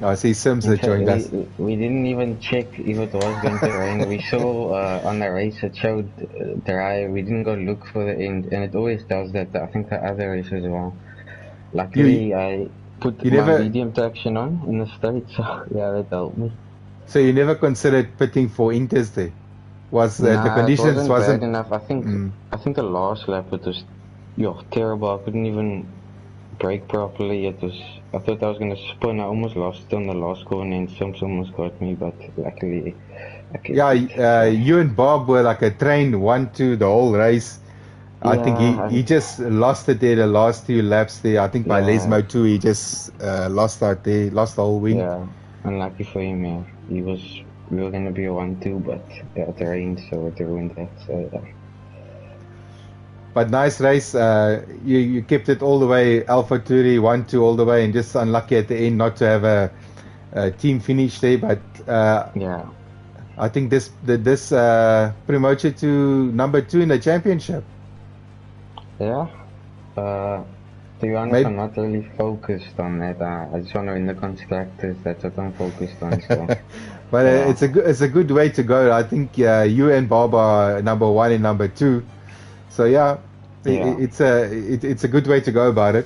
I see Sims that joined us. We didn't even check if it was going to rain. We saw on the race it showed dry. We didn't go look for the end, and it always does that. I think the other race as well. Luckily, I put my medium traction on in the straight, so yeah, that helped me. So you never considered pitting for Inters there? Was the conditions it wasn't bad enough. I think the last lap it was terrible. I couldn't even brake properly. I thought I was gonna spin. I almost lost it on the last corner, and Sims almost got me, but luckily I kept it. You and Bob were like a train 1-2 the whole race. I think he just lost it there the last 2 laps there. I think by Lesmo 2 he just lost out there, lost the whole win. Yeah, unlucky for him. Yeah, we were gonna be a 1-2, but it rained, so it ruined that. So yeah. But nice race. You kept it all the way, Alpha Turi 1-2 all the way, and just unlucky at the end not to have a team finish there. But yeah, I think this promotes you to number 2 in the championship. Yeah. To be honest, I'm not really focused on that. I just want to win the constructors. That's what I'm focused on. So. But it's a good way to go. I think you and Bob are number 1 and number 2. So it's a good way to go about it.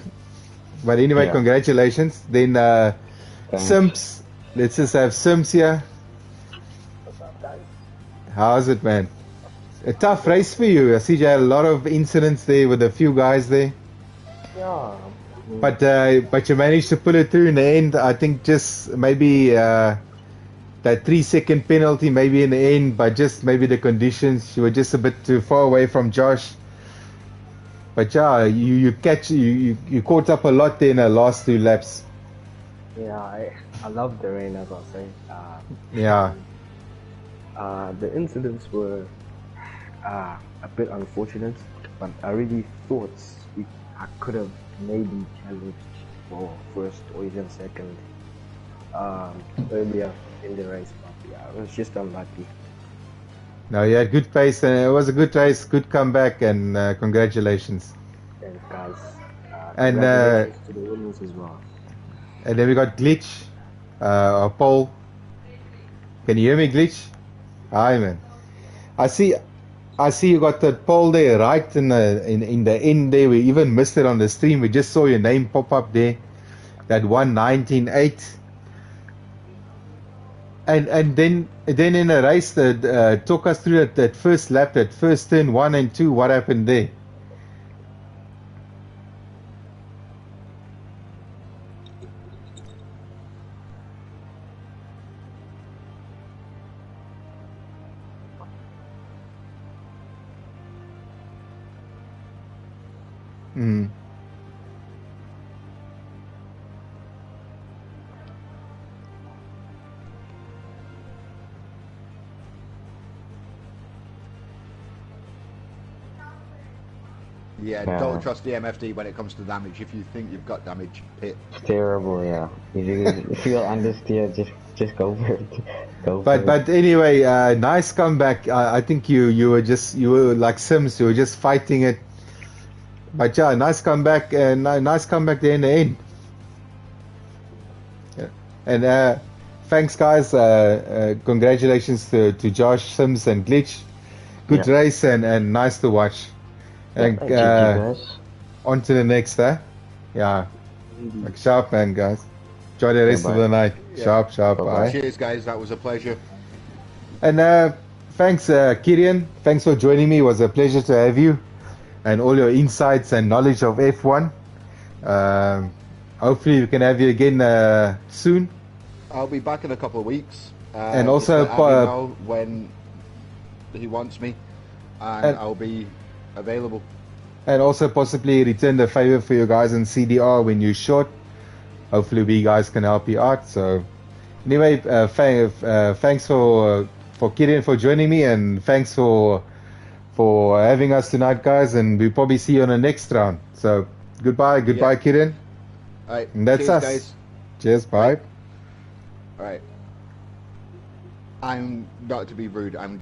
But anyway, congratulations. Then Sims, let's just have Sims here. What's up, guys? How's it, man? A tough race for you. I see you had a lot of incidents there with a few guys there. Yeah. But you managed to pull it through in the end. I think just maybe that 3-second penalty maybe in the end, but just maybe the conditions. You were just a bit too far away from Josh. But yeah, you caught up a lot there in the last 2 laps. Yeah, I love the rain, as I was saying. The incidents were a bit unfortunate, but I really thought I could have maybe challenged for first or even second earlier in the race, but yeah, I was just unlucky. No, you had good pace, and it was a good race, good comeback, and congratulations. Thanks, guys. And congratulations to the winners as well. And then we got Glitch, Paul. Can you hear me, Glitch? Hi, man. I see you got that pole there right in the end there. We even missed it on the stream. We just saw your name pop up there. That 1:19.8. And then in the race that took us through that first lap, that first turn 1 and 2. What happened there? Mm. Yeah, don't trust the MFD when it comes to damage. If you think you've got damage, pit. It's terrible, yeah. If you feel understeer, just go for it. But anyway, nice comeback. I think you were like Sims. You were just fighting it. But yeah, nice comeback and nice comeback there in the end. Yeah. And thanks, guys. Congratulations to Josh, Sims, and Glitch. Good race and nice to watch. And on to the next, Yeah. Like sharp, man, guys. Enjoy the rest of the night. Sharp. Bye. Cheers, guys. That was a pleasure. And thanks, Kirian. Thanks for joining me. It was a pleasure to have you and all your insights and knowledge of F1. Hopefully we can have you again soon. I'll be back in a couple of weeks. And also know when he wants me, and I'll be available. And also possibly return the favor for you guys in CDR when you're short. Hopefully we guys can help you out. So anyway, thanks for Kirian for joining me, and thanks for for having us tonight, guys, and we'll probably see you on the next round. So goodbye, Yeah. Kirin. All right. And that's Cheers, us. guys. Cheers, bye. All right. I'm not to be rude. I'm